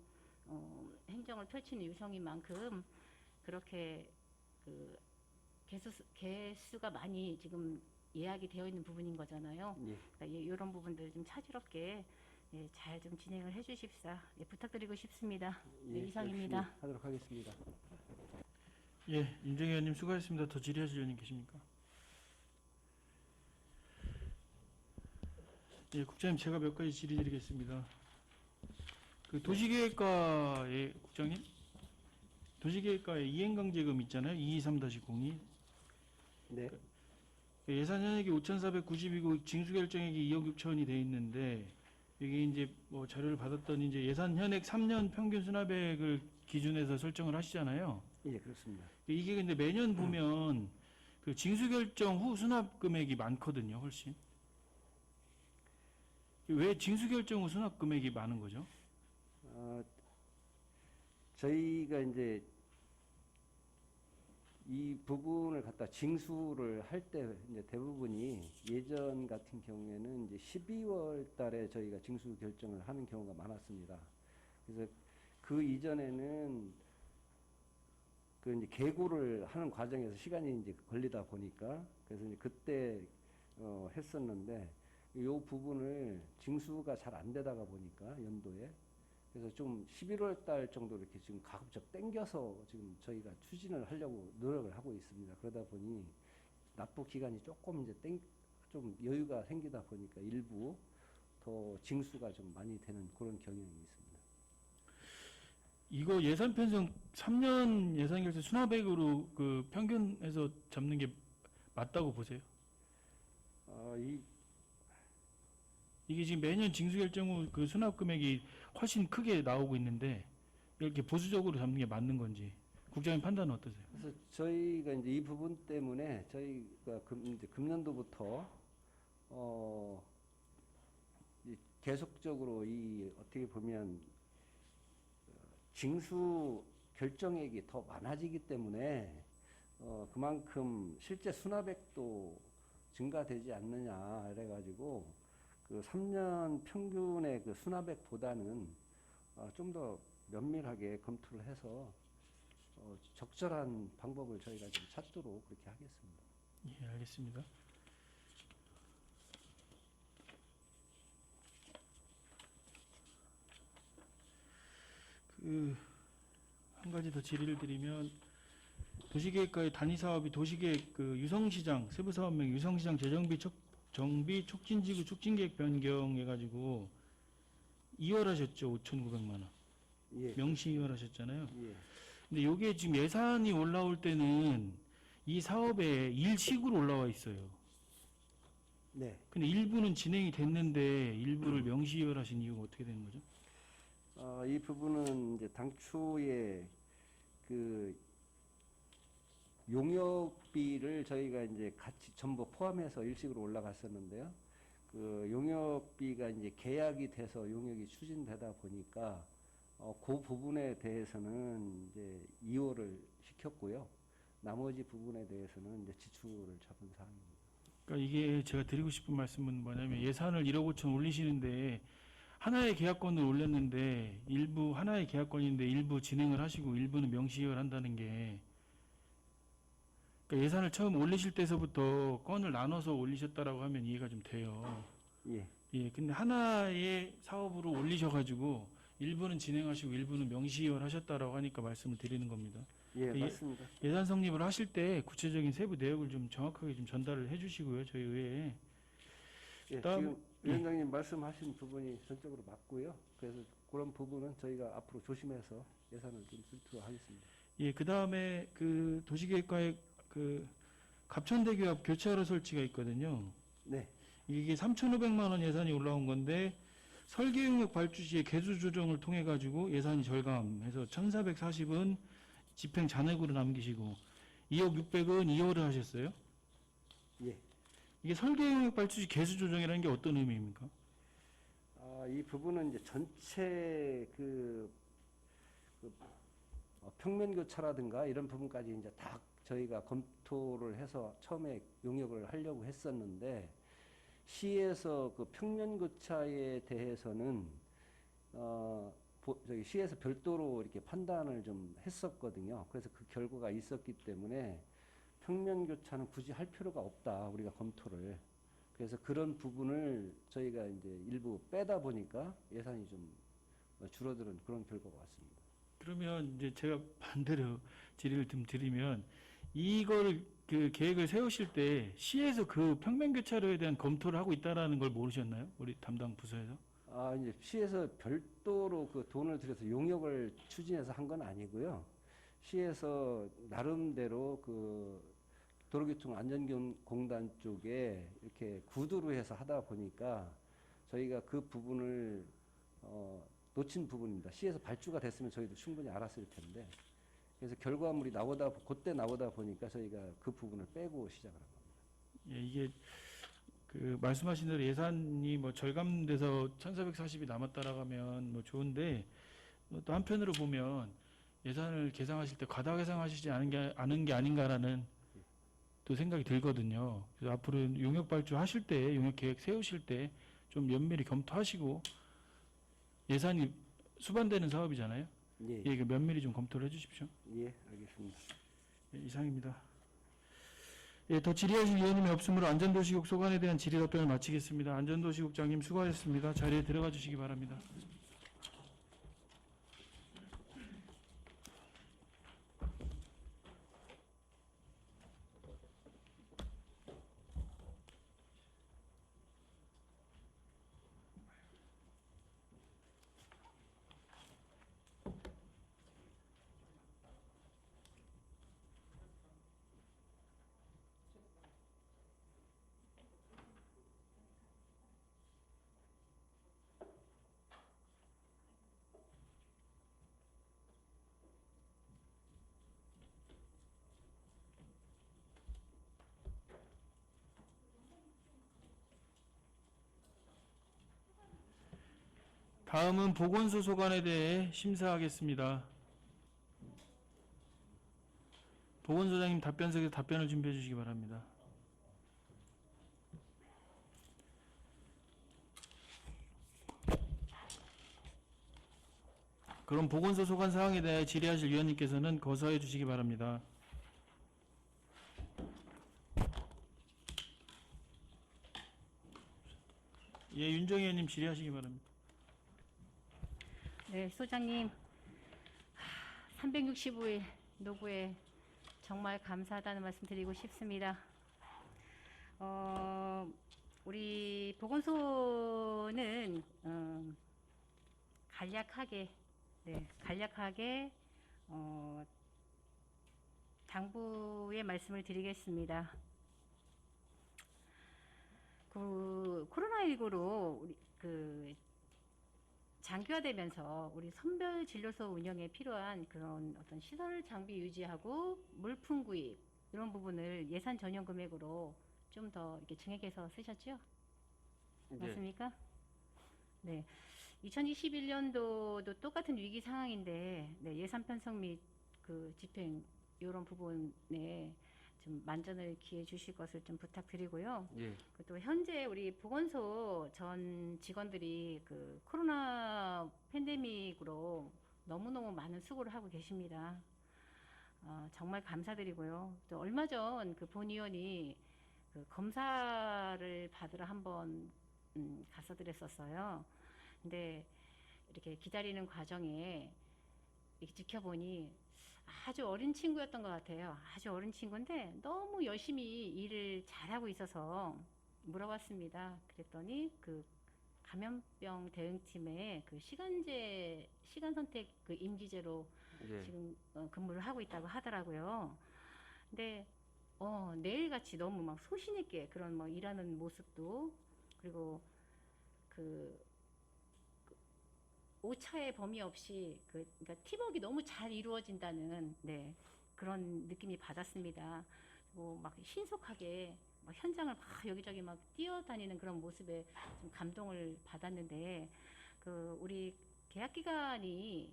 행정을 펼치는 유성인 만큼 그렇게 그 개수가 많이 지금 예약이 되어 있는 부분인 거잖아요. 예. 그러니까 이런 부분들 좀 차질없게 잘 좀 진행을 해주십사 부탁드리고 싶습니다. 네, 예, 이상입니다. 열심히 하도록 하겠습니다. 예, 임정희 의원님 수고하셨습니다. 더 질의하실 의원님 계십니까? 예, 국장님 제가 몇 가지 질의드리겠습니다. 그 도시계획과의 국장님, 도시계획과의 이행강제금 있잖아요. 223-02. 네. 예산 현액이 5,490이고 징수 결정액이 2억 6천이 돼 있는데 이게 이제 뭐 자료를 받았더니 이제 예산 현액 3년 평균 수납액을 기준해서 설정을 하시잖아요. 예, 그렇습니다. 이게 근데 매년 보면 그 징수 결정 후 수납 금액이 많거든요, 훨씬. 왜 징수 결정 후 수납 금액이 많은 거죠? 저희가 이제 이 부분을 갖다 징수를 할 때 이제 대부분이 예전 같은 경우에는 이제 12월 달에 저희가 징수 결정을 하는 경우가 많았습니다. 그래서 그 이전에는 그 이제 계고를 하는 과정에서 시간이 이제 걸리다 보니까 그래서 이제 그때 했었는데 이 부분을 징수가 잘 안 되다가 보니까 연도에 그래서 좀 11월 달 정도 이렇게 지금 가급적 땡겨서 지금 저희가 추진을 하려고 노력을 하고 있습니다. 그러다 보니 납부 기간이 조금 이제 좀 여유가 생기다 보니까 일부 더 징수가 좀 많이 되는 그런 경향이 있습니다. 이거 예산 편성 3년 예산 결정 수납액으로 그 평균해서 잡는 게 맞다고 보세요? 이게 지금 매년 징수 결정 후 그 수납 금액이 훨씬 크게 나오고 있는데 이렇게 보수적으로 잡는 게 맞는 건지 국장님 판단은 어떠세요? 그래서 저희가 이제 이 부분 때문에 저희가 이제 금년도부터 계속적으로 이 어떻게 보면 징수 결정액이 더 많아지기 때문에 그만큼 실제 수납액도 증가되지 않느냐 이래가지고 그 3년 평균의 그 수납액보다는 좀 더 면밀하게 검토를 해서 적절한 방법을 저희가 좀 찾도록 그렇게 하겠습니다. 예, 알겠습니다. 한 가지 더 질의를 드리면 도시계획과의 단위 사업이 도시계획 그 유성시장 세부 사업명 유성시장 정비 촉진지구 촉진계획 변경해가지고 2월하셨죠. 5,900만 원. 예. 명시 2월하셨잖아요. 예. 근데 이게 지금 예산이 올라올 때는 이 사업에 일식으로 올라와 있어요. 네. 근데 일부는 진행이 됐는데 일부를 명시 2월하신 이유가 어떻게 되는 거죠? 이 부분은 이제 당초에 그 용역비를 저희가 이제 같이 전부 포함해서 일식으로 올라갔었는데요. 그 용역비가 이제 계약이 돼서 용역이 추진되다 보니까 그 부분에 대해서는 이제 2월을 시켰고요. 나머지 부분에 대해서는 이제 지출을 잡은 사항입니다. 그러니까 이게 제가 드리고 싶은 말씀은 뭐냐면 예산을 1억 5천 올리시는데 하나의 계약권을 올렸는데 일부 하나의 계약권인데 일부 진행을 하시고 일부는 명시를 한다는 게 그러니까 예산을 처음 올리실 때서부터 건을 나눠서 올리셨다라고 하면 이해가 좀 돼요. 예. 예, 근데 하나의 사업으로 올리셔가지고 일부는 진행하시고 일부는 명시를 하셨다라고 하니까 말씀을 드리는 겁니다. 예, 예, 맞습니다. 예산 성립을 하실 때 구체적인 세부 내역을 좀 정확하게 좀 전달을 해주시고요, 저희 의회에. 예, 그다음- 지금 위원장님 말씀하신 부분이 전적으로 맞고요. 그래서 그런 부분은 저희가 앞으로 조심해서 예산을 좀 쓸도록 하겠습니다. 예, 그 다음에 그 도시계획과의 그 갑천대교 앞 교차로 설치가 있거든요. 네. 이게 3,500만 원 예산이 올라온 건데 설계 용역 발주 시에 개수 조정을 통해 가지고 예산이 절감해서 1,440은 집행 잔액으로 남기시고 2억 600은 2월을 하셨어요. 예. 이게 설계 용역 발주 시 개수 조정이라는 게 어떤 의미입니까? 이 부분은 이제 전체 평면 교차라든가 이런 부분까지 이제 다 저희가 검토를 해서 처음에 용역을 하려고 했었는데, 시에서 그 평면 교차에 대해서는 저기 시에서 별도로 이렇게 판단을 좀 했었거든요. 그래서 그 결과가 있었기 때문에 평면 교차는 굳이 할 필요가 없다, 우리가 검토를. 그래서 그런 부분을 저희가 이제 일부 빼다 보니까 예산이 좀 줄어드는 그런 결과가 왔습니다. 그러면 이제 제가 반대로 질의를 좀 드리면 이걸 그 계획을 세우실 때 시에서 그 평면 교차로에 대한 검토를 하고 있다라는 걸 모르셨나요? 우리 담당 부서에서? 이제 시에서 별도로 그 돈을 들여서 용역을 추진해서 한 건 아니고요. 시에서 나름대로 그 도로교통안전공단 쪽에 이렇게 구두로 해서 하다 보니까 저희가 그 부분을 놓친 부분입니다. 시에서 발주가 됐으면 저희도 충분히 알았을 텐데, 그래서 결과물이 그때 나오다 보니까 저희가 그 부분을 빼고 시작을 한 겁니다. 예, 이게 그 말씀하신 대로 예산이 뭐 절감돼서 1,440이 남았다라고 하면 뭐 좋은데 또 한편으로 보면 예산을 계상하실 때 과다 계상하시지 않은 게 아닌가라는 또 생각이 들거든요. 그래서 앞으로 용역 발주 하실 때, 용역 계획 세우실 때 좀 면밀히 검토하시고, 예산이 수반되는 사업이잖아요. 예, 예, 면밀히 좀 검토를 해주십시오. 예, 알겠습니다. 예, 이상입니다. 예, 더 질의하실 위원님이 없으므로 안전도시국 소관에 대한 질의 답변을 마치겠습니다. 안전도시국장님 수고하셨습니다. 자리에 들어가 주시기 바랍니다. 다음은 보건소 소관에 대해 심사하겠습니다. 보건소장님 답변석에서 답변을 준비해 주시기 바랍니다. 그럼 보건소 소관 사항에 대해 질의하실 위원님께서는 거서해 주시기 바랍니다. 예, 윤정희 의원님 질의하시기 바랍니다. 네, 소장님. 365일 노고에 정말 감사하다는 말씀 드리고 싶습니다. 우리 보건소는 간략하게 당부의 말씀을 드리겠습니다. 그 코로나19로 우리 장기화되면서 우리 선별 진료소 운영에 필요한 그런 어떤 시설 장비 유지하고 물품 구입 이런 부분을 예산 전용 금액으로 좀 더 이렇게 증액해서 쓰셨죠? 맞습니까? 네. 2021년도도 똑같은 위기 상황인데 예산 편성 및 그 집행 이런 부분에 좀 만전을 기해 주실 것을 좀 부탁드리고요. 예. 또 현재 우리 보건소 전 직원들이 그 코로나 팬데믹으로 너무너무 많은 수고를 하고 계십니다. 정말 감사드리고요. 또 얼마 전 그 본의원이 그 검사를 받으러 한번 갔어드렸었어요. 근데 이렇게 기다리는 과정에 이렇게 지켜보니 아주 어린 친구였던 것 같아요. 아주 어린 친구인데 너무 열심히 일을 잘하고 있어서 물어봤습니다. 그랬더니 그 감염병 대응팀의 그 시간 선택 그 임기제로 예. 지금 근무를 하고 있다고 하더라고요. 근데 매일같이 너무 막 소신 있게 그런 뭐 일하는 모습도 그리고 그 오차의 범위 없이 그러니까 팀워크가 너무 잘 이루어진다는 네, 그런 느낌이 받았습니다. 뭐 막 신속하게 막 현장을 막 여기저기 막 뛰어다니는 그런 모습에 좀 감동을 받았는데 그 우리 계약 기간이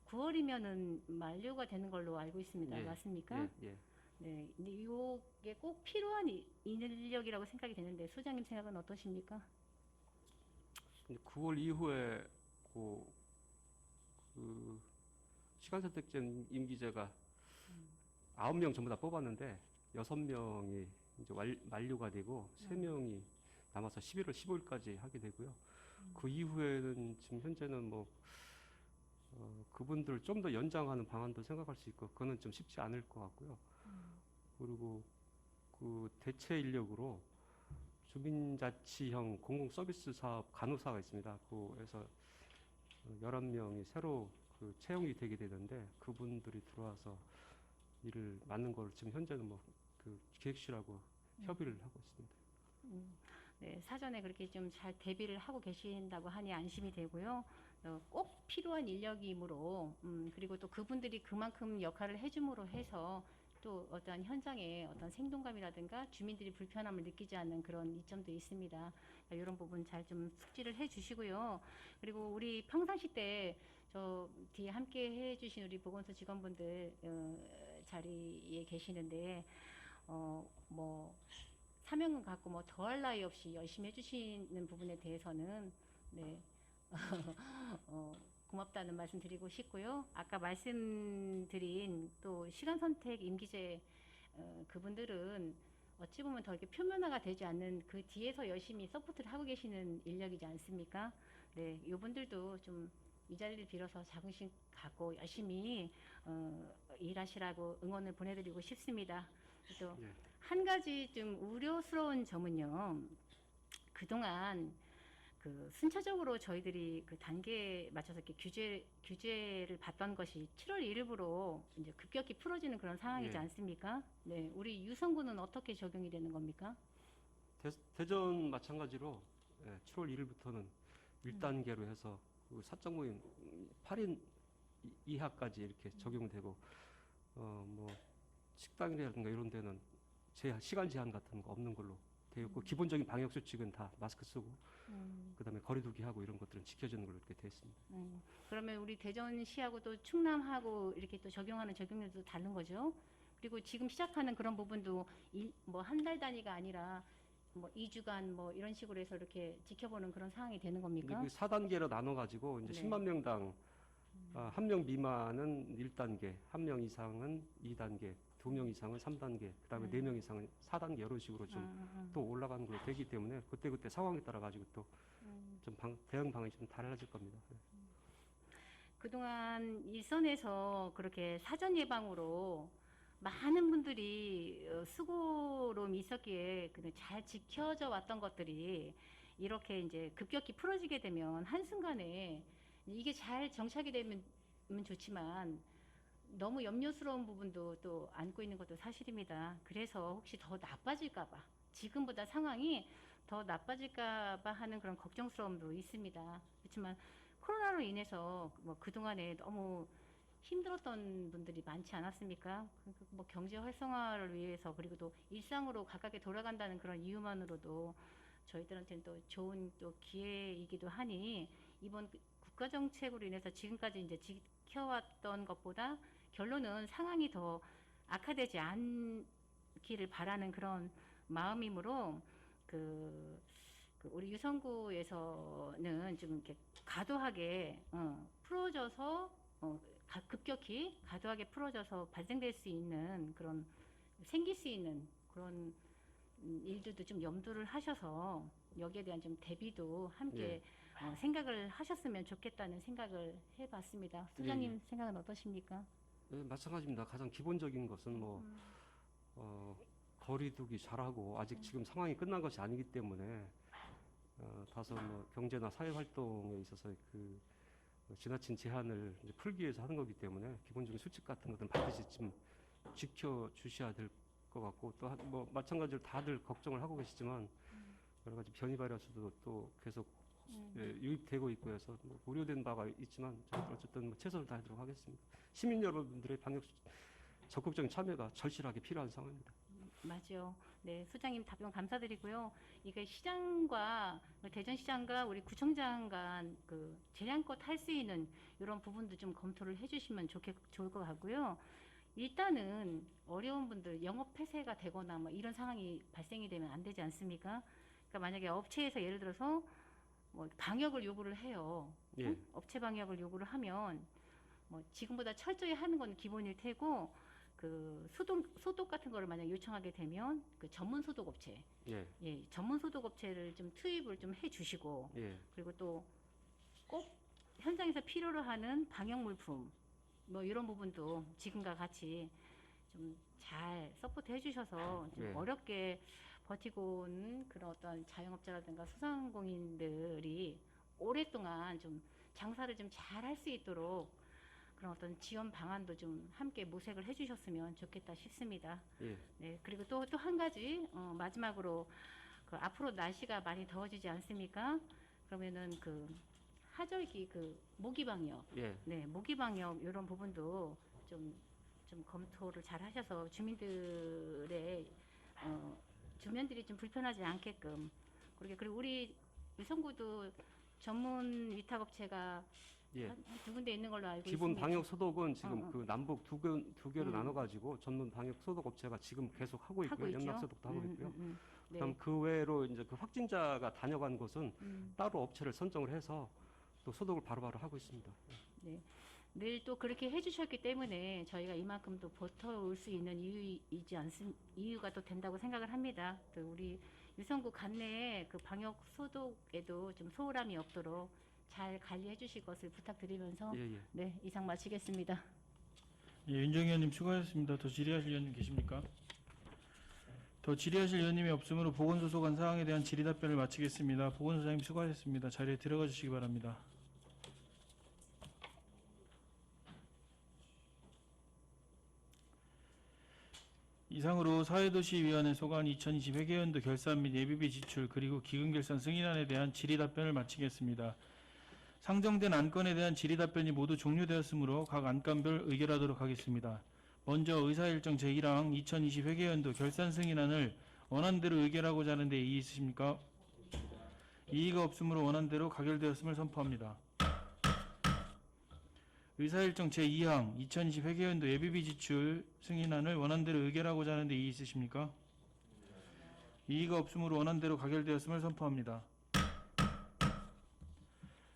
9월이면은 만료가 되는 걸로 알고 있습니다. 예, 맞습니까? 예, 예. 네, 근데 이게 꼭 필요한 인력이라고 생각이 되는데 소장님 생각은 어떠십니까? 근데 9월 이후에 그 시간 선택제 임기제가 9명 전부 다 뽑았는데 6명이 이제 만료가 되고 3명이 남아서 11월 15일까지 하게 되고요. 그 이후에는 지금 현재는 뭐 그분들 좀 더 연장하는 방안도 생각할 수 있고 그거는 좀 쉽지 않을 것 같고요. 그리고 그 대체 인력으로 주민자치형 공공서비스 사업 간호사가 있습니다. 그에서 11명이 새로 그 채용이 되게 되는데 그분들이 들어와서 일을 맡는 걸 지금 현재는 뭐 그 기획실하고 협의를 하고 있습니다. 네, 사전에 그렇게 좀 잘 대비를 하고 계신다고 하니 안심이 되고요. 꼭 필요한 인력이므로 그리고 또 그분들이 그만큼 역할을 해줌으로 해서 또 어떤 현장의 어떤 생동감이라든가 주민들이 불편함을 느끼지 않는 그런 이점도 있습니다. 이런 부분 잘 좀 숙지를 해주시고요. 그리고 우리 평상시 때 저 뒤에 함께 해주신 우리 보건소 직원분들 자리에 계시는데 뭐 사명감 갖고 뭐 더할 나위 없이 열심히 해주시는 부분에 대해서는 네 고맙다는 말씀 드리고 싶고요. 아까 말씀드린 또 시간 선택 임기제 그분들은 어찌 보면 더 이렇게 표면화가 되지 않는 그 뒤에서 열심히 서포트를 하고 계시는 인력이지 않습니까? 네, 이분들도 좀 이 자리를 빌어서 자긍심 갖고 열심히 일하시라고 응원을 보내드리고 싶습니다. 또 예. 한 가지 좀 우려스러운 점은요. 그동안 그 순차적으로 저희들이 그 단계에 맞춰서 이렇게 규제를 받던 것이 7월 1일부로 이제 급격히 풀어지는 그런 상황이지 예. 않습니까? 네, 우리 유성구는 어떻게 적용이 되는 겁니까? 대전 마찬가지로 7월 1일부터는 1단계로 해서 그 사적 모임 8인 이하까지 이렇게 적용되고 뭐 식당이라든가 이런 데는 시간 제한 같은 거 없는 걸로 되어 있고 기본적인 방역 수칙은 다 마스크 쓰고 그다음에 거리두기 하고 이런 것들은 지켜지는 걸로 이렇게 되어 있습니다. 그러면 우리 대전시하고 또 충남하고 이렇게 또 적용하는 적용률도 다른 거죠? 그리고 지금 시작하는 그런 부분도 뭐 한 달 단위가 아니라 뭐 2주간 뭐 이런 식으로 해서 이렇게 지켜보는 그런 상황이 되는 근데 겁니까? 그 4단계로 나눠 가지고 이제 네. 10만 명당 1명 미만은 1단계, 1명 이상은 2단계, 2명 이상은 3단계, 그다음에 4명 이상은 4단계 이런 식으로 좀 또 올라가는 걸로 되기 때문에 그때 상황에 따라 가지고 또 좀 대응 방안이 좀 달라질 겁니다. 그동안 일선에서 그렇게 사전 예방으로 많은 분들이 수고로움이 있었기에 잘 지켜져 왔던 것들이 이렇게 이제 급격히 풀어지게 되면 한순간에 이게 잘 정착이 되면 좋지만 너무 염려스러운 부분도 또 안고 있는 것도 사실입니다. 그래서 혹시 더 나빠질까봐 지금보다 상황이 더 나빠질까봐 하는 그런 걱정스러움도 있습니다. 그렇지만 코로나로 인해서 뭐 그동안에 너무 힘들었던 분들이 많지 않았습니까? 뭐 경제 활성화를 위해서 그리고 또 일상으로 가깝게 돌아간다는 그런 이유만으로도 저희들한테는 또 좋은 또 기회이기도 하니 이번 국가 정책으로 인해서 지금까지 이제 지켜왔던 것보다 결론은 상황이 더 악화되지 않기를 바라는 그런 마음이므로 우리 유성구에서는 좀 이렇게 과도하게 풀어져서 급격히 과도하게 풀어져서 발생될 수 있는 그런 생길 수 있는 그런 일들도 좀 염두를 하셔서 여기에 대한 좀 대비도 함께 생각을 하셨으면 좋겠다는 생각을 해봤습니다. 소장님 생각은 어떠십니까? 네, 마찬가지입니다. 가장 기본적인 것은 뭐 거리두기 잘하고 아직 지금 상황이 끝난 것이 아니기 때문에 다소 뭐 경제나 사회 활동에 있어서 그 지나친 제한을 이제 풀기 위해서 하는 거기 때문에 기본적인 수칙 같은 것들은 반드시 좀 지켜 주셔야 될 것 같고 또 뭐 마찬가지로 다들 걱정을 하고 계시지만 여러 가지 변이 바이러스도 또 계속 유입되고 있고 해서 뭐 우려된 바가 있지만 저는 어쨌든 뭐 최선을 다하도록 하겠습니다. 시민 여러분들의 방역 적극적인 참여가 절실하게 필요한 상황입니다. 맞죠. 네, 소장님 답변 감사드리고요. 이게 시장과 대전시장과 우리 구청장 간 그 재량껏 할 수 있는 이런 부분도 좀 검토를 해주시면 좋을 것 같고요. 일단은 어려운 분들 영업 폐쇄가 되거나 뭐 이런 상황이 발생이 되면 안 되지 않습니까? 그러니까 만약에 업체에서 예를 들어서 뭐 방역을 요구를 해요. 예. 응? 업체 방역을 요구를 하면 뭐 지금보다 철저히 하는 건 기본일 테고 그 소독 같은 거를 만약 요청하게 되면 그 전문 소독 업체, 예. 예, 전문 소독 업체를 좀 투입을 좀 해주시고 예. 그리고 또 꼭 현장에서 필요로 하는 방역 물품 뭐 이런 부분도 지금과 같이 좀 잘 서포트 해주셔서 좀 네. 어렵게 버티고 온 그런 어떤 자영업자라든가 소상공인들이 오랫동안 좀 장사를 좀 잘 할 수 있도록 그런 어떤 지원 방안도 좀 함께 모색을 해주셨으면 좋겠다 싶습니다. 예. 네, 그리고 또 한 가지 마지막으로 그 앞으로 날씨가 많이 더워지지 않습니까? 그러면은 그 하절기 그 모기 방역, 예. 네, 모기 방역 이런 부분도 좀 검토를 잘 하셔서 주민들의 주민들이 좀 불편하지 않게끔 그리고 우리 유성구도 전문 위탁업체가 예. 한 두 군데 있는 걸로 알고 기본 있습니다. 방역 소독은 지금 어. 그 남북 두 개로 음. 나눠가지고 전문 방역 소독 업체가 지금 계속 하고 있고요. 있죠. 연락 소독도 하고 있고요. 네. 그럼 그 외로 이제 그 확진자가 다녀간 곳은 음. 따로 업체를 선정을 해서 또 소독을 바로바로 하고 있습니다. 네. 늘 또 그렇게 해주셨기 때문에 저희가 이만큼 또 버텨올 수 있는 이유가 또 된다고 생각을 합니다. 또 우리 유성구 관내의 그 방역 소독에도 좀 소홀함이 없도록 잘 관리해 주실 것을 부탁드리면서 예, 예. 네, 이상 마치겠습니다. 예, 윤정희 의원님 수고하셨습니다. 더 질의하실 의원님 계십니까? 더 질의하실 의원님이 없으므로 보건소속한 사항에 대한 질의 답변을 마치겠습니다. 보건소장님 수고하셨습니다. 자리에 들어가 주시기 바랍니다. 이상으로 사회도시위원회 소관 2020 회계연도 결산 및 예비비 지출 그리고 기금결산 승인안에 대한 질의 답변을 마치겠습니다. 상정된 안건에 대한 질의 답변이 모두 종료되었으므로 각 안건별 의결하도록 하겠습니다. 먼저 의사일정 제1항 2020 회계연도 결산 승인안을 원안대로 의결하고자 하는데 이의 있으십니까? 이의가 없으므로 원안대로 가결되었음을 선포합니다. 의사일정 제2항 2020 회계연도 예비비 지출 승인안을 원안대로 의결하고자 하는데 이의 있으십니까? 이의가 없으므로 원안대로 가결되었음을 선포합니다.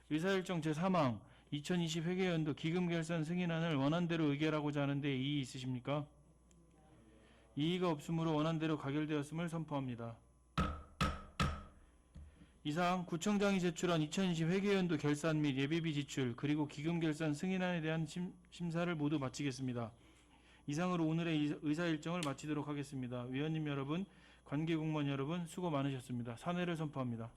의사일정 제3항 2020 회계연도 기금결산 승인안을 원안대로 의결하고자 하는데 이의 있으십니까? 이의가 없으므로 원안대로 가결되었음을 선포합니다. 이상 구청장이 제출한 2020 회계연도 결산 및 예비비 지출 그리고 기금결산 승인안에 대한 심사를 모두 마치겠습니다. 이상으로 오늘의 의사일정을 마치도록 하겠습니다. 위원님 여러분, 관계공무원 여러분 수고 많으셨습니다. 사내를 선포합니다.